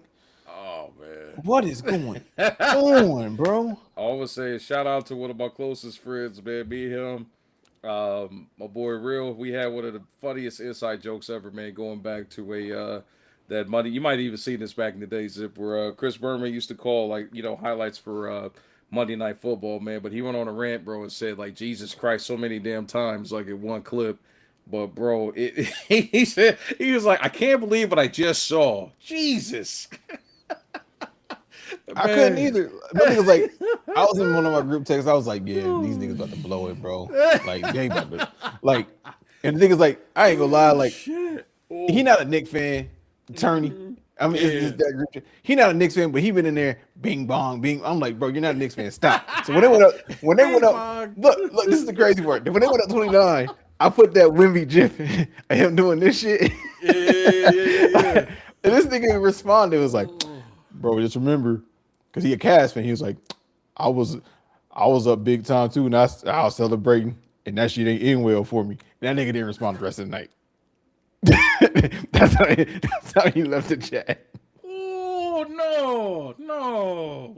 Oh man. what is going on, bro? I always say shout out to one of my closest friends, man. Me and him. My boy Real, we had one of the funniest inside jokes ever, man, going back to a that money. You might even see this back in the day, Zip, where Chris Berman used to call like, highlights for Monday Night Football, man. But he went on a rant, bro, and said like Jesus Christ so many damn times, like in one clip. But bro, he said he was like, I can't believe what I just saw. Jesus. I couldn't either. My niggas like, I was in one of my group texts. I was like, yeah, these niggas about to blow it, bro. Like, they about to, like, and the thing is like, I ain't gonna lie, like, he not a Knicks fan, attorney. I mean, it's that group chat. He not a Knicks fan, but he been in there, bing bong, bing. I'm like, bro, you're not a Knicks fan. Stop. So when they went up, look, this is the crazy part. When they went up 29, I put that Wimby gif of him doing this shit. Yeah. And this nigga responded, was like, bro, just remember, because he a Cavs fan. He was like, I was up big time too, and I was celebrating, and that shit ain't end well for me. And that nigga didn't respond the rest of the night. that's how he left the chat. Oh no.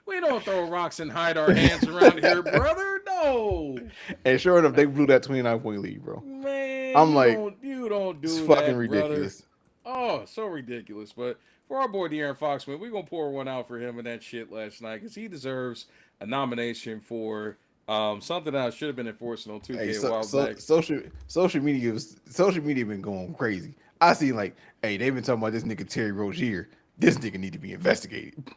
We don't throw rocks and hide our hands around here, brother. No. And sure enough, they blew that 29-point lead, bro. Man, I'm like, you don't do it's that, fucking ridiculous. Brother. Oh, so ridiculous. But for our boy De'Aaron Fox, man, we're gonna pour one out for him and that shit last night because he deserves a nomination for something that should have been enforced on 2K Hey, a while back. social media been going crazy. I see like, hey, they've been talking about this nigga Terry Rozier. This nigga need to be investigated.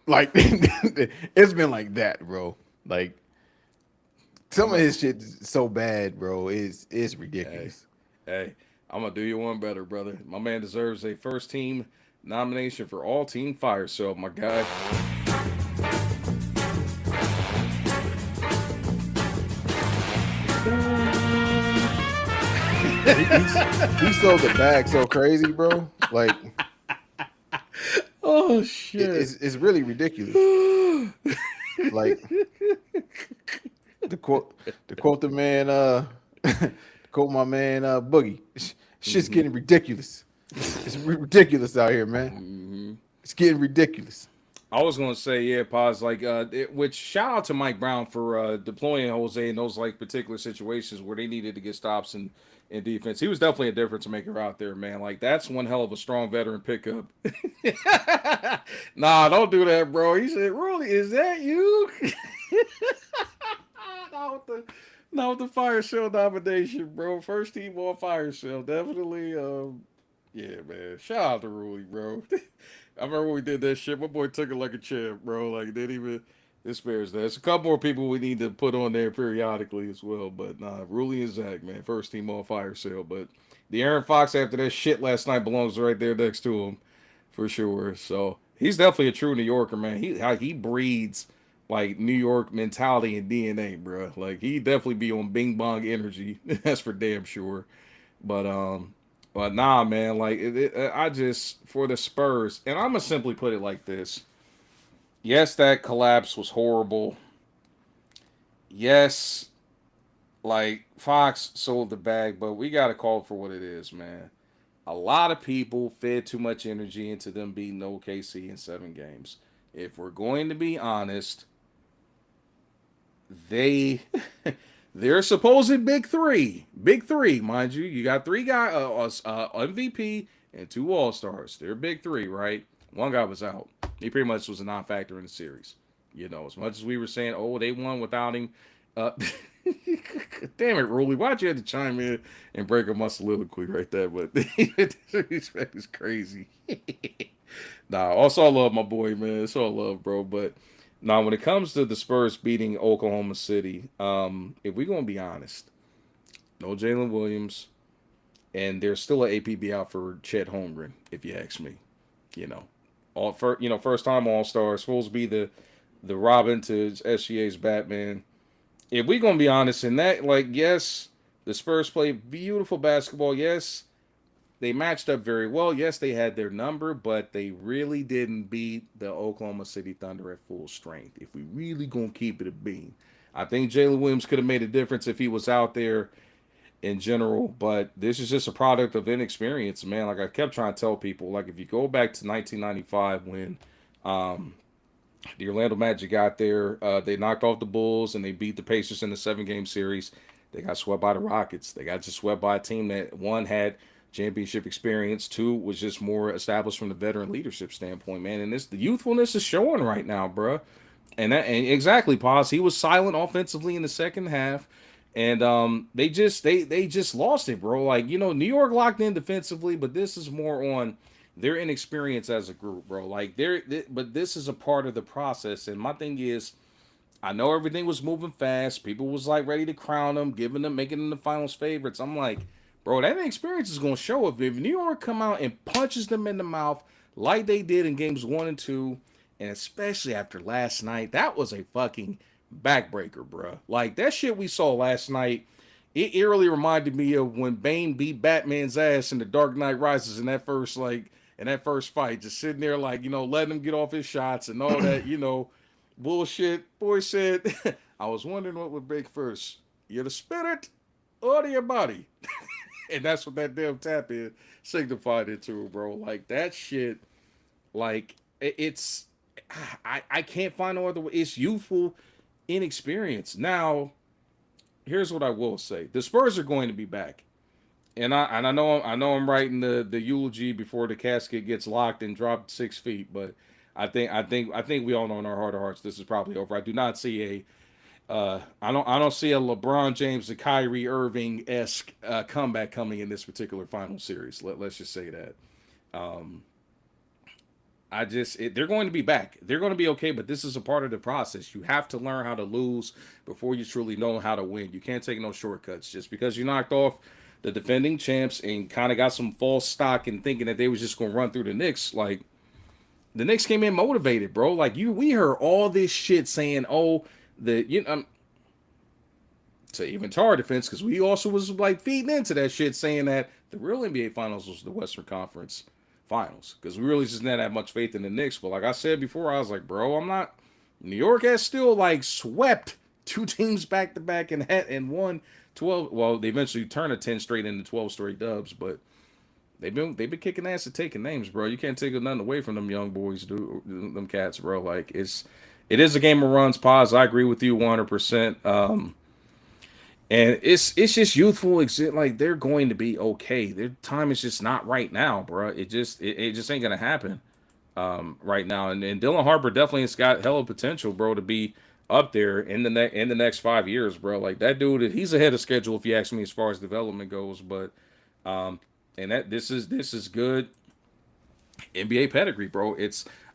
Like it's been like that, bro. Like some of his shit is so bad, bro. It's ridiculous. Hey, I'm gonna do you one better, brother. My man deserves a first team nomination for all team fire sale, my guy. He sold the bag so crazy, bro. Like, oh shit, it's really ridiculous. Like, to quote the man, to quote my man Boogie, shit's getting ridiculous. It's ridiculous out here, man. It's getting ridiculous. I was gonna say, yeah, pause. Like, which shout out to Mike Brown for deploying Jose in those like particular situations where they needed to get stops in defense. He was definitely a difference maker out there, man. Like, that's one hell of a strong veteran pickup. Nah, don't do that, bro. He said, "Really, is that you?" not with the fire sale nomination, bro. First team all fire sale, definitely. Yeah, man. Shout out to Rui, bro. I remember when we did that shit. My boy took it like a champ, bro. Like, didn't even spares that. There's a couple more people we need to put on there periodically as well. But nah, Ruli and Zach, man, first team all fire sale. But the Aaron Fox after that shit last night belongs right there next to him for sure. So he's definitely a true New Yorker, man. He breeds like New York mentality and DNA, bro. Like he definitely be on Bing Bong energy. That's for damn sure. But nah, man, like I just for the Spurs, and I'm gonna simply put it like this. Yes, that collapse was horrible. Yes, like Fox sold the bag, but we gotta call it for what it is, man. A lot of people fed too much energy into them beating OKC in 7 games. If we're going to be honest, they're supposed big three, mind you. You got 3 guys, MVP and 2 All-Stars. They're big 3, right? One guy was out. He pretty much was a non-factor in the series. You know, as much as we were saying, oh, they won without him. Damn it, Rolly. Why'd you have to chime in and break up my soliloquy right there? But disrespect is crazy. Nah, also I love my boy, man. It's all love, bro. But now when it comes to the Spurs beating Oklahoma City, if we're gonna be honest, no Jalen Williams, and there's still an APB out for Chet Holmgren, if you ask me. You know, first time All Star, supposed to be the Robin to SGA's Batman. If we gonna be honest in that, like, yes, the Spurs played beautiful basketball. Yes, they matched up very well. Yes, they had their number, but they really didn't beat the Oklahoma City Thunder at full strength. If we really gonna keep it a bean, I think Jalen Williams could have made a difference if he was out there in general, but this is just a product of inexperience, man. Like I kept trying to tell people, like if you go back to 1995 when the Orlando Magic got there, they knocked off the Bulls and they beat the Pacers in the 7-game series. They got swept by the Rockets. They got just swept by a team that, one, had championship experience, two, was just more established from the veteran leadership standpoint, man. And the youthfulness is showing right now, bro. And exactly, Paz. He was silent offensively in the second half. And they just lost it, bro. Like, New York locked in defensively, but this is more on their inexperience as a group, bro. Like but this is a part of the process. And my thing is, I know everything was moving fast. People was like ready to crown them, making them the finals favorites. I'm like, bro, that experience is gonna show up. If New York come out and punches them in the mouth like they did in games 1 and 2, and especially after last night, that was a fucking backbreaker, bro. Like that shit we saw last night, it eerily reminded me of when Bane beat Batman's ass in The Dark Knight Rises in that first fight, just sitting there like, letting him get off his shots and all that, bullshit. Boy said, I was wondering what would break first, your spirit or your body. And that's what that damn tap in signified it to, bro. Like that shit, like it's I can't find no other way. It's youthful inexperience. Now, here's what I will say: the Spurs are going to be back, and I know I'm writing the eulogy before the casket gets locked and dropped 6 feet, but I think we all know in our heart of hearts this is probably over. I do not see I don't see a LeBron James and Kyrie Irving esque comeback coming in this particular final series. Let's just say that. They're going to be back. They're going to be okay, but this is a part of the process. You have to learn how to lose before you truly know how to win. You can't take no shortcuts. Just because you knocked off the defending champs and kind of got some false stock in thinking that they was just going to run through the Knicks, like the Knicks came in motivated, bro. Like we heard all this shit saying, oh, to even to our defense, because we also was like feeding into that shit saying that the real NBA Finals was the Western Conference Finals, because we really just didn't have much faith in the Knicks. But like I said before, I was like, bro, I'm not. New York has still like swept 2 teams back to back and won 12. Well, they eventually turned a 10 straight into 12 straight dubs, but they've been kicking ass and taking names, bro. You can't take nothing away from them young boys, dude. Them cats, bro. Like it is a game of runs. Pause. I agree with you 100%. And it's just youthful. Like they're going to be okay. Their time is just not right now, bro. It just ain't gonna happen right now. And Dylan Harper definitely has got hella potential, bro, to be up there in the next 5 years, bro. Like that dude, he's ahead of schedule if you ask me as far as development goes. But and that this is good NBA pedigree, bro.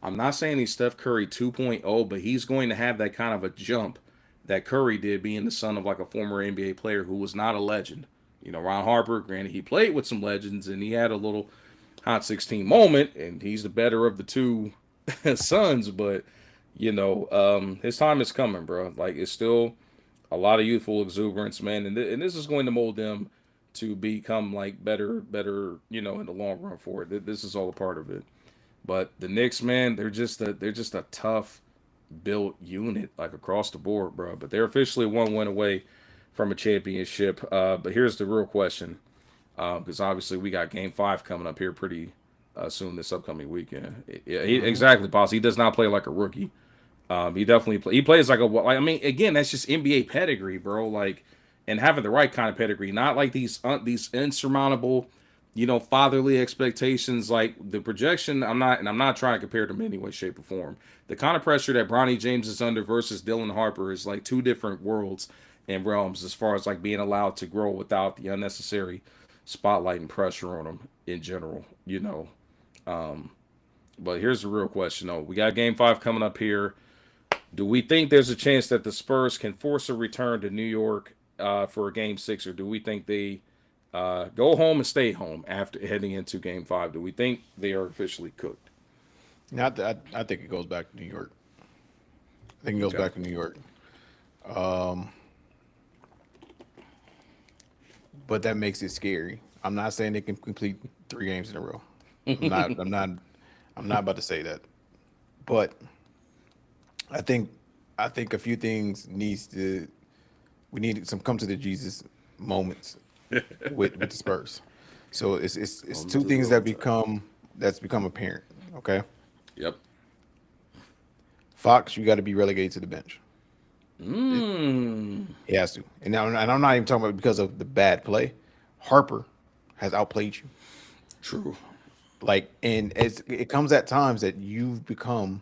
I'm not saying he's Steph Curry 2.0, but he's going to have that kind of a jump that Curry did, being the son of like a former NBA player who was not a legend. Ron Harper, granted, he played with some legends and he had a little hot 16 moment, and he's the better of the two sons. But his time is coming, bro. Like it's still a lot of youthful exuberance, man, and this is going to mold them to become like better, in the long run for it. This is all a part of it. But the Knicks, man, they're just a tough built unit, like across the board, bro. But they're officially 1 win away from a championship. But here's the real question, because obviously we got Game 5 coming up here pretty soon this upcoming weekend. Exactly, boss. He does not play like a rookie. He definitely he plays like I mean, again, that's just NBA pedigree, bro. Like, and having the right kind of pedigree, not like these insurmountable, fatherly expectations. Like the projection, I'm not trying to compare them in any way, shape, or form. The kind of pressure that Bronny James is under versus Dylan Harper is like 2 different worlds. in realms as far as like being allowed to grow without the unnecessary spotlight and pressure on them in general, you know. But here's the real question though. We got game 5 coming up here. Do we think there's a chance that the Spurs can force a return to New York for a game 6, or do we think they go home and stay home after heading into game 5? Do we think they are officially cooked? I think it goes back to New York. I think it goes back to New York. But that makes it scary. I'm not saying they can complete 3 games in a row. I'm not about to say that. But I think a few things we need some come to the Jesus moments with the Spurs. So it's 2 things that's become apparent. Okay. Yep. Fox, you got to be relegated to the bench. He has to. And I'm not even talking about because of the bad play. Harper has outplayed you. True. Like, and it comes at times that you've become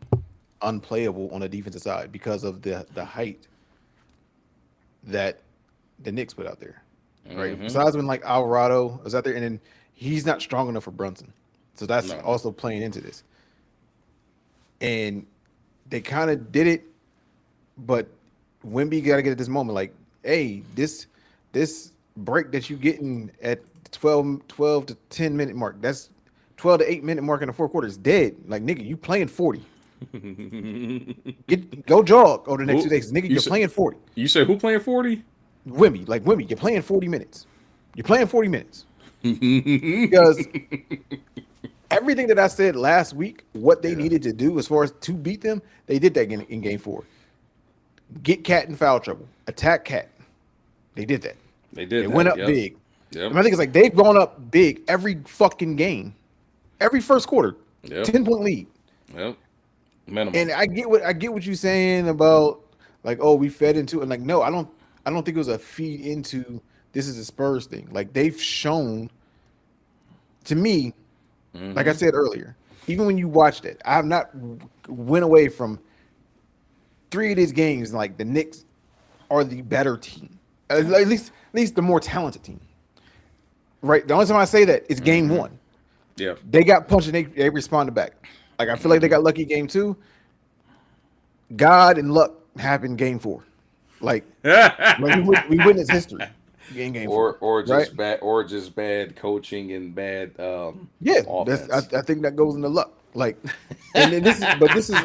unplayable on the defensive side because of the height that the Knicks put out there. Right. Besides when like Alvarado was out there, and then he's not strong enough for Brunson. So that's also playing into this. And they kind of did it, but Wemby got to get at this moment like, hey, this break that you getting at 12 to 10 minute mark, that's 12 to 8 minute mark in the 4th quarter is dead. Like, nigga, you playing 40. Go jog over the next 2 days. Nigga, you're playing 40. You said who playing 40? Wemby, you're playing 40 minutes. You're playing 40 minutes. Because everything that I said last week, what they needed to do as far as to beat them, they did that in game 4. Get Cat in foul trouble. Attack Cat. They did that. They went up big. Yep. And I think it's like they've gone up big every fucking game. Every first quarter. 10-point lead. Yep. Minimum. And I get what you're saying about like, oh, we fed into it. And like, no, I don't think it was a feed into this is a Spurs thing. Like, they've shown to me, like I said earlier, even when you watched it, I have not went away from 3 of these games. Like, the Knicks are the better team, at least the more talented team. Right. The only time I say that is game 1. Yeah. They got punched and they responded back. Like, I feel like they got lucky game 2. God and luck happened game 4. Like we witnessed history in game 4. Or just right? bad coaching and bad I think that goes into luck. Like, and then this is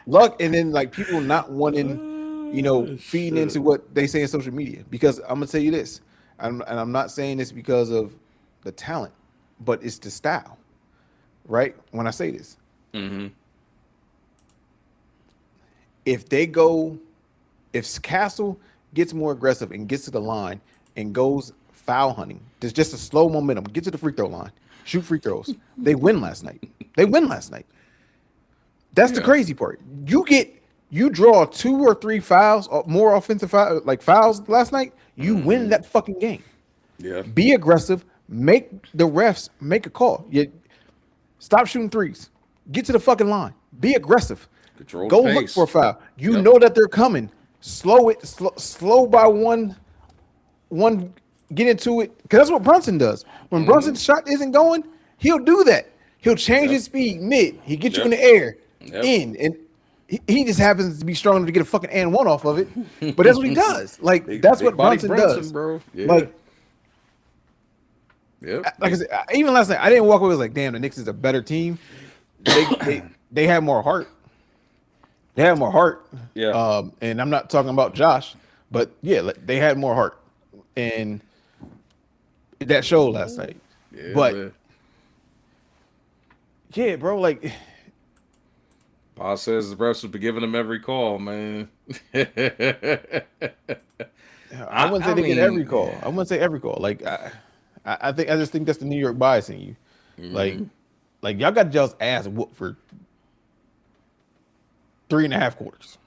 luck, and then like people not wanting, feeding into what they say in social media. Because I'm gonna tell you this, and I'm not saying this because of the talent, but it's the style, right? When I say this, if Castle gets more aggressive and gets to the line and goes foul hunting, there's just a slow momentum. Get to the free throw line, shoot free throws. They win last night. That's the crazy part. You draw 2 or 3 fouls, or more offensive fouls last night. You win that fucking game. Yeah. Be aggressive. Make the refs make a call. Stop shooting threes. Get to the fucking line. Be aggressive. Control Go the look pace. for a foul. You know that they're coming. Slow it. Slow by one. Get into it. Because that's what Brunson does. When Brunson's shot isn't going, he'll do that. He'll change his speed mid. He get you in the air. In. And he just happens to be strong enough to get a fucking and one off of it. But that's what he does. Like, that's what Brunson does. Bro. Yeah. Like, Yep. Like I said, even last night, I didn't walk away. I was like, damn, the Knicks is a better team. They have more heart. They have more heart. Yeah. And I'm not talking about Josh, but yeah, they had more heart. And that showed last night. Yeah, but man. yeah, bro, like Pa says the refs will be giving him every call, man. I wouldn't say they get every call. I wouldn't say every call. Like I just think that's the New York bias in you. Like y'all got y'all's ass whooped for 3.5 quarters.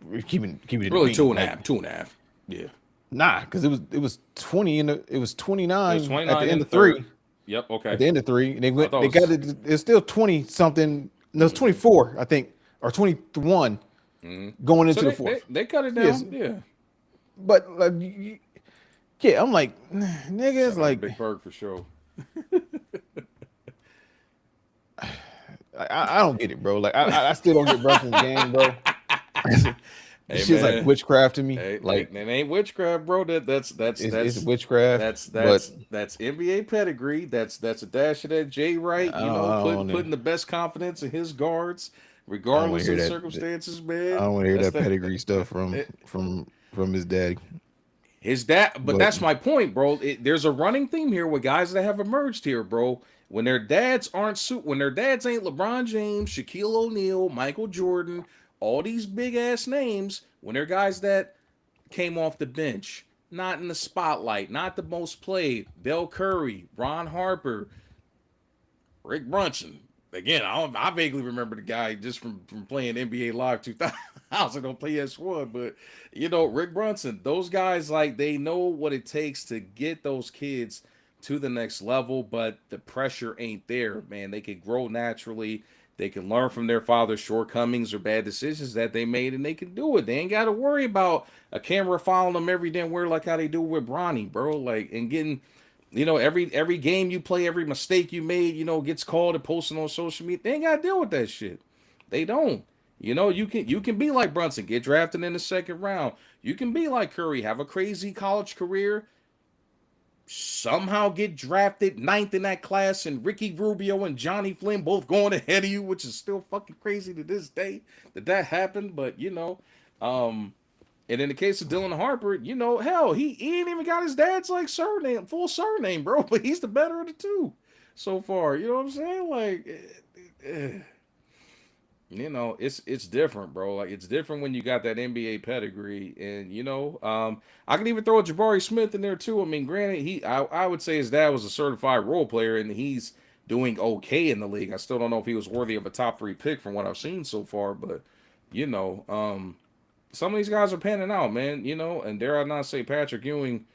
We're keeping it Really beat. 2.5. Yeah. Nah, because it was 20 and it was 29, It was 29 at the end in of the 3. third. Yep. Okay. At the end of 3, and they thought got it. It's still 20 something. No, it's 24, I think, or 21 going into So the 4th. they cut it down. Yeah. but like, yeah, I'm like, nigga, it's Shout out to like Big Perk for sure. I don't get it, bro. Like I still don't get Brunson's game, bro. This Hey shit's like man, witchcraft to me. hey, Like it ain't witchcraft, bro. it's witchcraft, but That's NBA pedigree. That's a dash of that Jay Wright. I You don't know, I don't wanna putting the best confidence in his guards, I don't want regardless to of the hear that. circumstances, I man. don't want to hear That's that that. pedigree stuff it- from his dad. His dad, but But that's my point, bro. There's a running theme here with guys that have emerged here, bro. When their dads ain't LeBron James, Shaquille O'Neal, Michael Jordan, all these big ass names, when they're guys that came off the bench, not in the spotlight, not the most played, Del Curry, Ron Harper, Rick Brunson. Again, I vaguely remember the guy just from playing NBA Live 2000. I also don't play PS1, but Rick Brunson, those guys, like, they know what it takes to get those kids to the next level, but the pressure ain't there, man. They can grow naturally. They can learn from their father's shortcomings or bad decisions that they made, and they can do it. They ain't got to worry about a camera following them every damn where like how they do with Bronny, bro. Like, and getting every game you play, every mistake you made, gets called and posted on social media. They ain't gotta deal with that shit. They don't. You can be like Brunson, get drafted in the second round. You can be like Curry, have a crazy college career, somehow get drafted ninth in that class, and Ricky Rubio and Johnny Flynn both going ahead of you, which is still fucking crazy to this day that happened. But and in the case of Dylan Harper, hell, he ain't even got his dad's like full surname, bro. But he's the better of the two so far. You know what I'm saying? Like, it's different, bro. Like, it's different when you got that NBA pedigree, and I can even throw a Jabari Smith in there too. I mean, granted, I would say his dad was a certified role player, and he's doing okay in the league. I still don't know if he was worthy of a top 3 pick from what I've seen so far, but some of these guys are panning out, man. And dare I not say Patrick Ewing,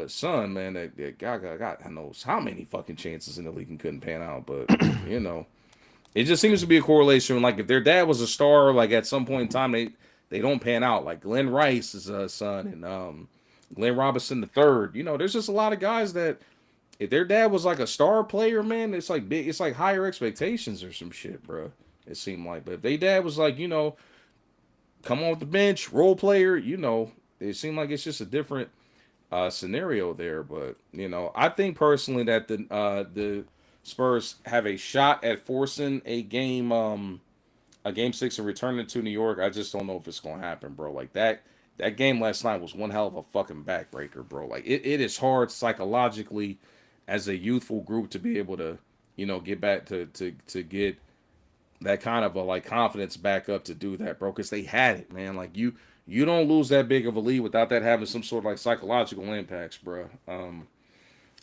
son, man, that guy got knows how many fucking chances in the league and couldn't pan out. But it just seems to be a correlation. Like, if their dad was a star, like, at some point in time, they don't pan out. Like Glenn Rice is a son, and Glenn Robinson the third. There's just a lot of guys that if their dad was like a star player, man, it's like big. It's like higher expectations or some shit, bro. It seemed like, but if their dad was like, come off the bench, role player, it seemed like it's just a different scenario there. But I think personally that the Spurs have a shot at forcing a game 6 and returning to New York. I just don't know if it's gonna happen, bro. Like, that game last night was one hell of a fucking backbreaker, bro. Like, it is hard psychologically as a youthful group to be able to get back to get that kind of a like confidence back up to do that, bro, because they had it, man. Like, you don't lose that big of a lead without that having some sort of like psychological impacts, bro.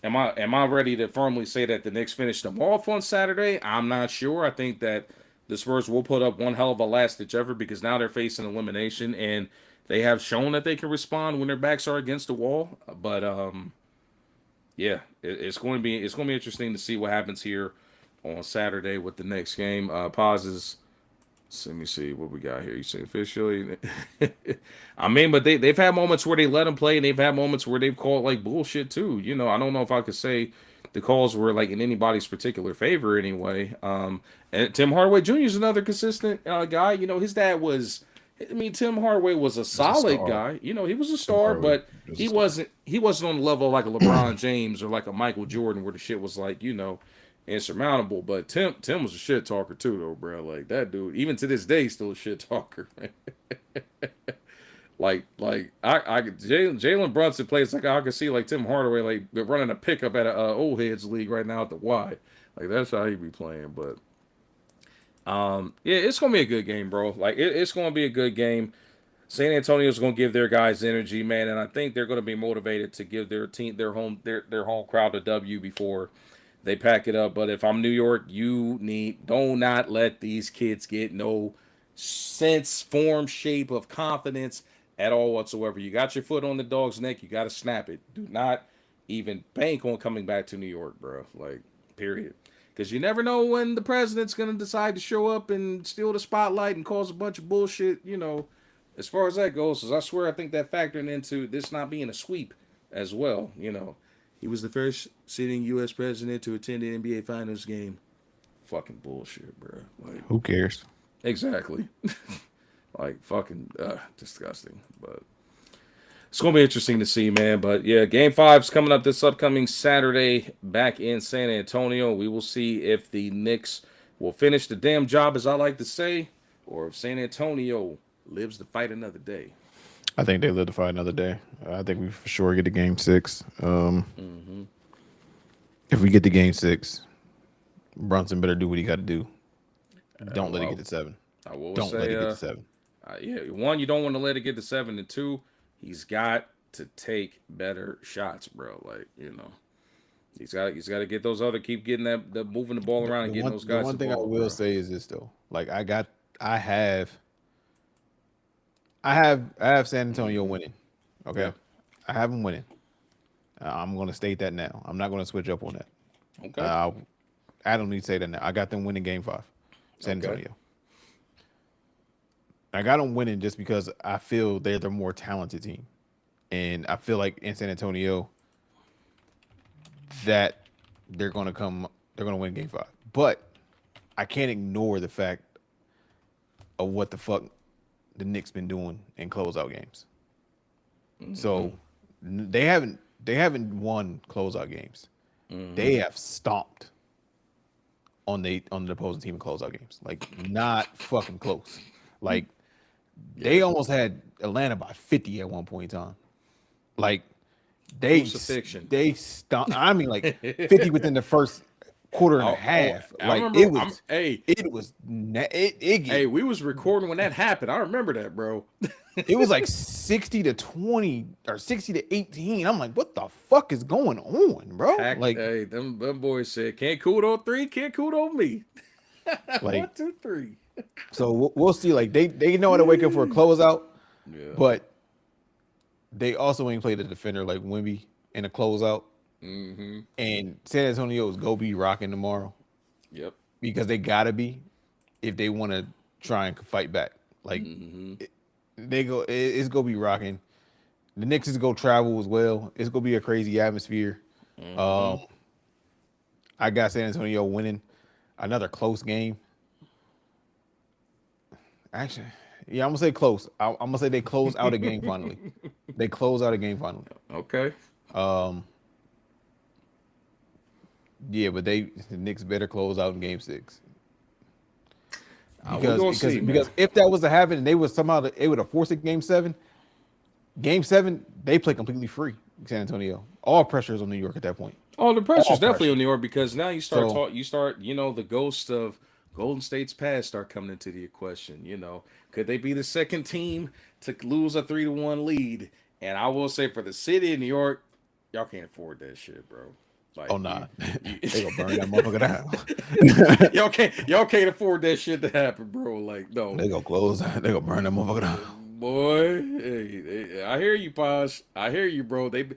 Am I ready to firmly say that the Knicks finished them off on Saturday? I'm not sure. I think that the Spurs will put up one hell of a last ditch effort because now they're facing elimination, and they have shown that they can respond when their backs are against the wall. But yeah, it's going to be interesting to see what happens here on Saturday with the next game. Pauses. So let me see what we got here. You say officially. I mean, but they've had moments where they let them play, and they've had moments where they've called like bullshit too. I don't know if I could say the calls were like in anybody's particular favor anyway. And Tim Hardaway Jr. is another consistent guy. His dad was. I mean, Tim Hardaway was a solid guy. He was a star, but he wasn't on the level of like a LeBron James or like a Michael Jordan where the shit was like, insurmountable. But Tim was a shit talker too, though, bro. Like, that dude, even to this day, still a shit talker. like Jalen Brunson plays like I can see like Tim Hardaway like running a pickup at a old heads league right now at the Y. Like, that's how he be playing. But yeah, it's gonna be a good game, bro. Like, it's gonna be a good game. San Antonio's gonna give their guys energy, man, and I think they're gonna be motivated to give their team their home crowd a W before they pack it up. But if I'm New York, do not let these kids get no sense, form, shape of confidence at all whatsoever. You got your foot on the dog's neck, you got to snap it. Do not even bank on coming back to New York, bro. Like, period. Because you never know when the president's going to decide to show up and steal the spotlight and cause a bunch of bullshit, as far as that goes, 'cause I swear I think that factored into this not being a sweep as well. You know, he was the first sitting U.S. president to attend an NBA Finals game. Fucking bullshit, bro. Like, Who cares? exactly. Like, fucking disgusting. But it's gonna be interesting to see, man. But yeah, Game 5's coming up this upcoming Saturday back in San Antonio. We will see if the Knicks will finish the damn job, as I like to say, or if San Antonio lives to fight another day. I think they live to fight another day. I think we for sure get to Game 6. If we get to Game 6, Brunson better do what he got to do. Don't let it get to 7. I will Don't say, let it get to 7. yeah, one, you don't want to let it get to 7, and two, he's got to take better shots, bro. Like, you know, he's got to get those other, keep getting that moving the ball around and getting those guys. The one thing I will say is this though, like I have San Antonio winning. Okay, Yeah. I have them winning. I'm going to state that now. I'm not going to switch up on that. Okay. Adam needs to say that now. I got them winning Game 5, San Okay. Antonio. I got them winning just because I feel they're the more talented team, and I feel like in San Antonio that they're going to win Game 5. But I can't ignore the fact of what the fuck the Knicks been doing in closeout games. So they haven't won closeout games. They have stomped on the opposing team in closeout games. Like, not fucking close. Like, they almost had Atlanta by 50 at one point in time. Like, they stomped. I mean, like 50 within the first quarter and a half. I Like, remember, hey, we was recording when that happened. I remember that, bro. it was like 60-20 or 60-18. I'm like, what the fuck is going on, bro? Like, hey, them boys said, can't Kudo 3, can't Kudo me. like 1, 2, 3. So we'll see. Like, they know how to wake up for a closeout, Yeah. but they also ain't played a defender like Wemby in a closeout. And San Antonio is go be rocking tomorrow. Yep. Because they gotta be if they want to try and fight back. Like, it's gonna be rocking. The Knicks is gonna travel as well. It's gonna be a crazy atmosphere. I got San Antonio winning another close game. Actually, yeah, I'm gonna say close. I'm gonna say they close out a game finally. They close out a game finally. Okay. Yeah, but the Knicks better close out in Game 6. Because if that was to happen and they would somehow able to force it Game 7, they play completely free. San Antonio, all pressure is on New York at that point. Oh, the pressure's definitely on New York, because now you start the ghost of Golden State's past start coming into the question. You know, could they be the second team to lose a 3-1 lead? And I will say, for the city of New York, y'all can't afford that shit, bro. Like, oh nah, they gonna burn that motherfucker down. y'all can't afford that shit to happen, bro. Like, no, they gonna close. They gonna burn that motherfucker down. Boy, hey, I hear you, Posh. I hear you, bro. They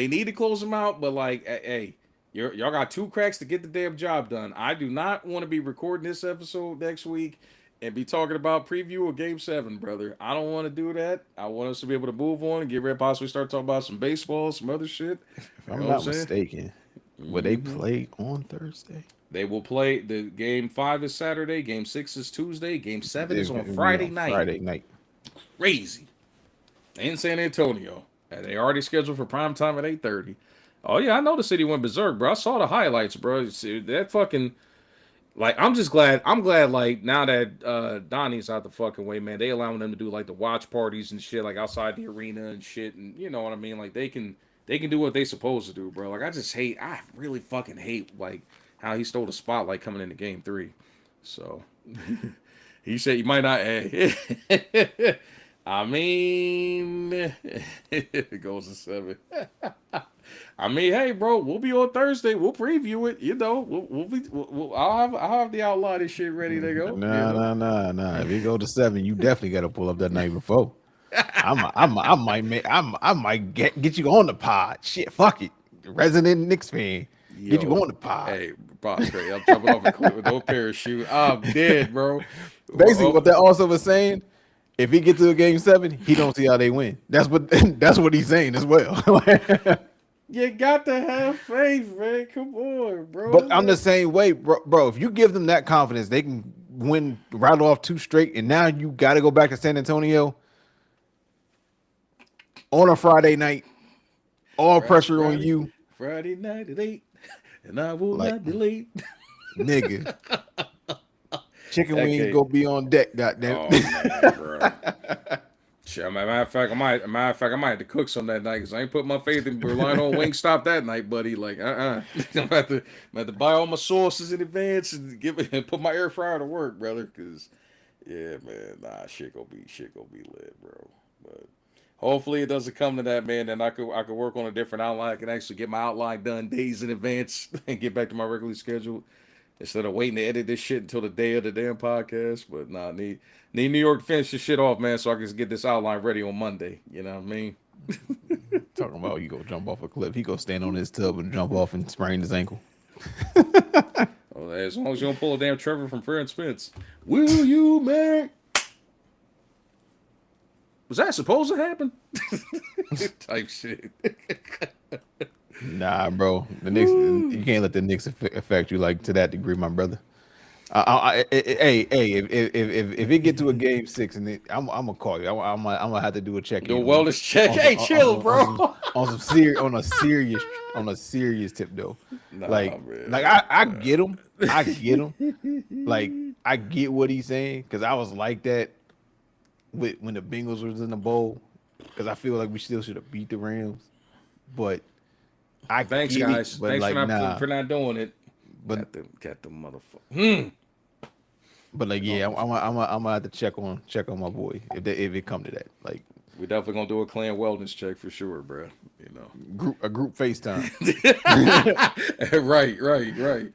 need to close them out, but like, hey, y'all got 2 cracks to get the damn job done. I do not want to be recording this episode next week and be talking about preview of Game 7, brother. I don't want to do that. I want us to be able to move on and get ready, possibly start talking about some baseball, some other shit. If I'm not mistaken, will they play on Thursday? They will play. The Game 5 is Saturday. Game 6 is Tuesday. Game 7 is on Friday night. Friday night. Crazy. In San Antonio. And they already scheduled for prime time at 8:30. Oh, yeah, I know the city went berserk, bro. I saw the highlights, bro. That fucking... Like, I'm glad, like, now that Donnie's out the fucking way, man, they allowing them to do, like, the watch parties and shit, like, outside the arena and shit, and you know what I mean? Like, they can do what they supposed to do, bro. Like, I really fucking hate, like, how he stole the spotlight coming into Game 3. So, he said you might not... I mean, it goes to 7. I mean, hey, bro, we'll be on Thursday. We'll preview it. You know, I'll have the outline and shit ready to go. Nah. If you go to 7, you definitely got to pull up that night before. I might get you on the pod. Shit, fuck it. Resident Knicks fan. Get you on the pod. Hey, prostrate. I'm jumping off a cliff with no parachute. I'm dead, bro. Basically, what that also was saying, If he get to a game 7, he don't see how they win. That's what that's what he's saying as well. You got to have faith, man. Come on, bro. But I'm the same way, bro. If you give them that confidence, they can win, rattle off 2 straight, and now you got to go back to San Antonio on a Friday night. All pressure on you. Friday night at 8, and I will Like, not be late. Nigga. Chicken wings go be on deck, goddamn. Oh man, bro. Shit, matter of fact, I might have to cook some that night because I ain't put my faith in relying on Wingstop that night, buddy. Like, I'm about to buy all my sauces in advance and put my air fryer to work, brother. Because, yeah, man, shit gonna be lit, bro. But hopefully it doesn't come to that, man. Then I could work on a different outline. I can actually get my outline done days in advance and get back to my regularly scheduled instead of waiting to edit this shit until the day of the damn podcast. But need New York to finish this shit off, man, so I can get this outline ready on Monday. You know what I mean? Talking about you go jump off a cliff. He go stand on his tub and jump off and sprain his ankle. Oh, as long as you don't pull a damn Trevor from Fair and Spence. Will you, man? Was that supposed to happen? Type shit. Nah, bro. The Knicks, you can't let the Knicks affect you like to that degree, my brother. Hey, if it get to a game 6 and I'm gonna call you, I'm gonna have to do a check. Do a wellness check. Hey, chill, bro. On a serious tip though. Nah, like, man. I get him. I get him. Like, I get what he's saying because I was like that when the Bengals was in the bowl because I feel like we still should have beat the Rams, but. Thanks, guys. Thanks for not doing it. But got the motherfucker. But like, yeah, I'm gonna have to check on my boy if it come to that. Like, we definitely gonna do a clan wellness check for sure, bro. You know, group FaceTime. Right.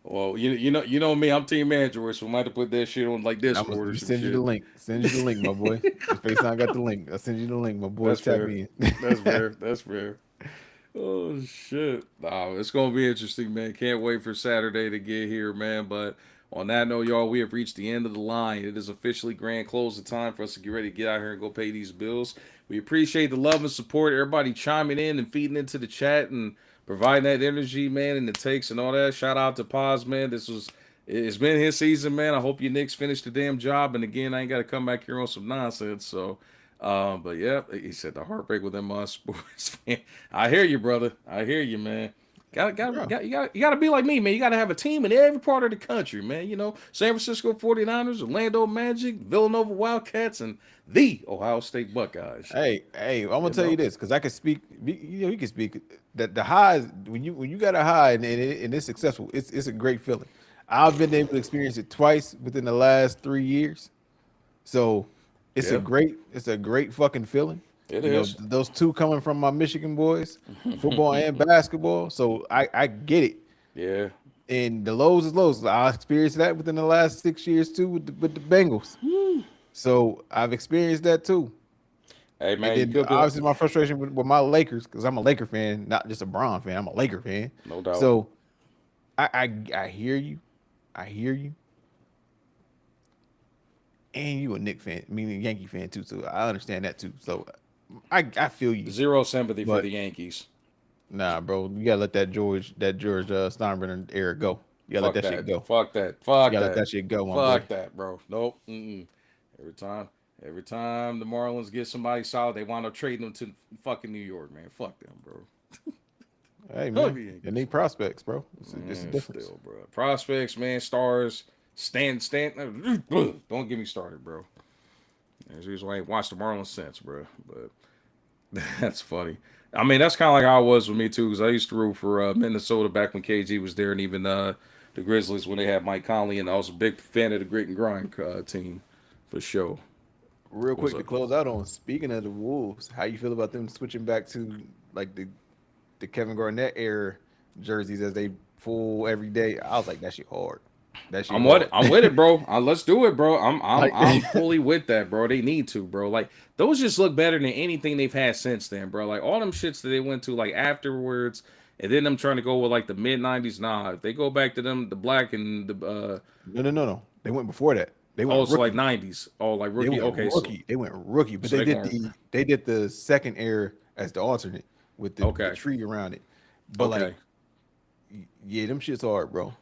Well, you know me. I'm team manager, so I might have to put that shit on like Discord or some send shit. you the link. Send you the link, my boy. FaceTime got the link. I'll send you the link, my boy. That's fair. That's fair. Oh shit! It's gonna be interesting, man. Can't wait for Saturday to get here, man. But on that note, y'all, we have reached the end of the line. It is officially grand close the time for us to get ready to get out here and go pay these bills. We appreciate the love and support, everybody chiming in and feeding into the chat and providing that energy, man, and the takes and all that. Shout out to Paz, man. It's been his season, man. I hope your Knicks finish the damn job. And again, I ain't got to come back here on some nonsense. So. But yeah, he said the heartbreak with them sports fan. I hear you, brother. I hear you, man. You gotta be like me, man. You gotta have a team in every part of the country, man. You know, San Francisco 49ers, Orlando Magic, Villanova Wildcats, and the Ohio State Buckeyes. Hey, I'm gonna tell you this because I can speak. You can speak that the highs when you got a high and it's successful. It's a great feeling. I've been able to experience it twice within the last 3 years, so. It's a great fucking feeling. It is. Those two coming from my Michigan boys, football and basketball. So I get it. Yeah. And the lows is lows. I experienced that within the last 6 years too with the Bengals. So I've experienced that too. Hey man, obviously my frustration with my Lakers because I'm a Laker fan, not just a Bron fan. I'm a Laker fan. No doubt. So I hear you. I hear you. And you a Knicks fan, meaning Yankee fan too, so I understand that too. So I feel you. Zero sympathy for the Yankees. Nah, bro, you gotta let that George Steinbrenner era go. You gotta let that shit go. Fuck that. You gotta let that shit go. Fuck that, bro. Nope. Every time the Marlins get somebody solid, they wind up trading them to fucking New York, man. Fuck them, bro. Hey man, they need prospects, bro. It's a difference, still, bro. Prospects, man, stars. Don't get me started, bro. There's the reason why I ain't watched the Marlins since, bro. But that's funny. I mean, that's kind of like how it was with me too, because I used to root for Minnesota back when KG was there, and even the Grizzlies when they had Mike Conley, and I was a big fan of the Grit and Grind team for sure. Real quick to close out on. Speaking of the Wolves, how you feel about them switching back to like the Kevin Garnett era jerseys as they full every day? I was like, that shit hard. I'm with it, bro. Let's do it, bro. I'm fully with that, bro. They need to, bro. Like those just look better than anything they've had since then, bro. Like all them shits that they went to like afterwards, and then them trying to go with like the mid '90s. Nah, if they go back to them, the black and the No. They went before that. They Oh, went so like rookie. 90s. Oh, like They rookie. went Okay, so rookie. They went rookie, but so they they did going the second era as the alternate with the okay, tree around it. But like, okay, yeah, them shits hard, bro.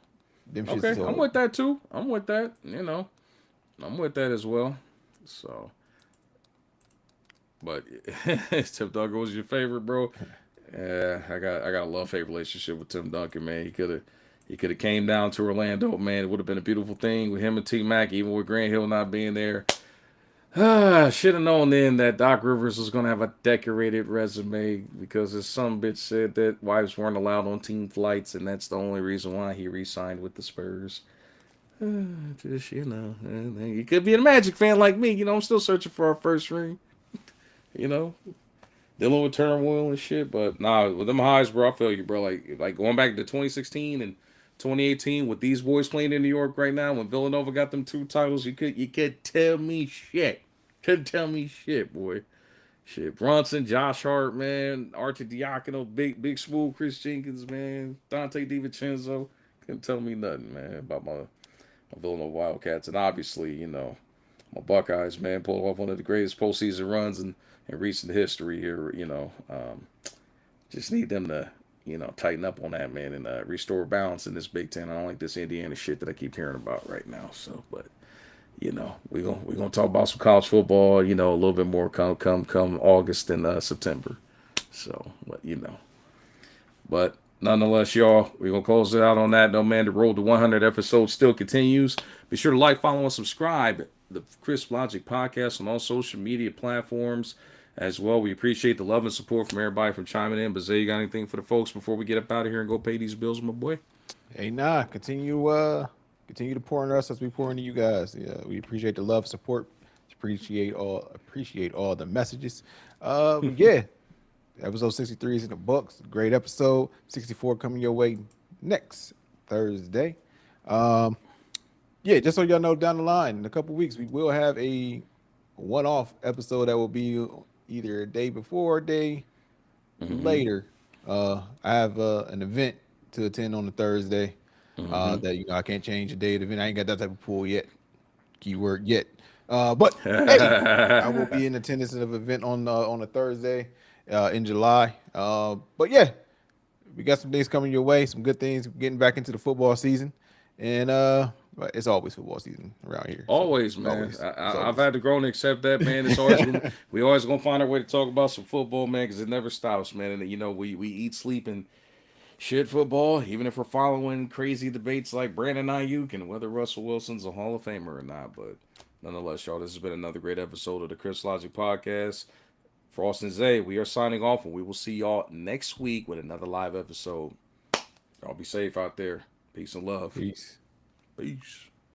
Them shits is okay. I'm hard. with that too. I'm with that. I'm with that as well. So, but Tim Duncan was your favorite, bro. Yeah, I got a love hate relationship with Tim Duncan, man. He could have came down to Orlando, man. It would have been a beautiful thing with him and T Mac, even with Grant Hill not being there. Should have known then that Doc Rivers was gonna have a decorated resume because his some bitch said that wives weren't allowed on team flights, and that's the only reason why he re-signed with the Spurs. Just you could be a Magic fan like me. I'm still searching for our first ring. You know, dealing with turmoil and shit. But nah, with them highs, bro, I feel you, bro. Like going back to 2016 and 2018 with these boys playing in New York right now, when Villanova got them 2 titles, you could tell me shit. Couldn't tell me shit, boy. Shit, Bronson, Josh Hart, man, Archie Diacono, big smooth Chris Jenkins, man, Dante DiVincenzo. Couldn't tell me nothing, man, about my Villanova Wildcats, and obviously, my Buckeyes, man, pulled off one of the greatest postseason runs in recent history here. Just need them to, tighten up on that, man, and restore balance in this Big Ten. I don't like this Indiana shit that I keep hearing about right now. So, but we're gonna talk about some college football. A little bit more come August and September. So, but nonetheless, y'all, we're going to close it out on that. No, man, the road to 100 episodes still continues. Be sure to like, follow, and subscribe the Chris Logic podcast on all social media platforms as well. We appreciate the love and support from everybody from chiming in. But Zay, you got anything for the folks before we get up out of here and go pay these bills, my boy? Hey, nah, continue to pour into us as we pour into you guys. Yeah, we appreciate the love, support, appreciate all the messages. Yeah, episode 63 is in the books. Great episode. 64 coming your way next Thursday. Yeah, just so y'all know, down the line in a couple weeks, we will have a one-off episode that will be either a day before or a day later. I have an event to attend on the Thursday. That I can't change the day of the event. I ain't got that type of pull yet. Keyword yet. But hey, I will be in attendance of an event on a Thursday in July. But yeah, we got some things coming your way. Some good things. Getting back into the football season, and but it's always football season around here. Always, So man. always. I've had to grow and accept that, man. It's always we always gonna find our way to talk about some football, man, because it never stops, man. And we eat, sleep, and shit football. Even if we're following crazy debates like Brandon Ayuk and whether Russell Wilson's a Hall of Famer or not. But nonetheless, y'all, this has been another great episode of the Chris Logic Podcast. Frost and Zay, we are signing off, and we will see y'all next week with another live episode. Y'all be safe out there. Peace and love. Peace. Peace.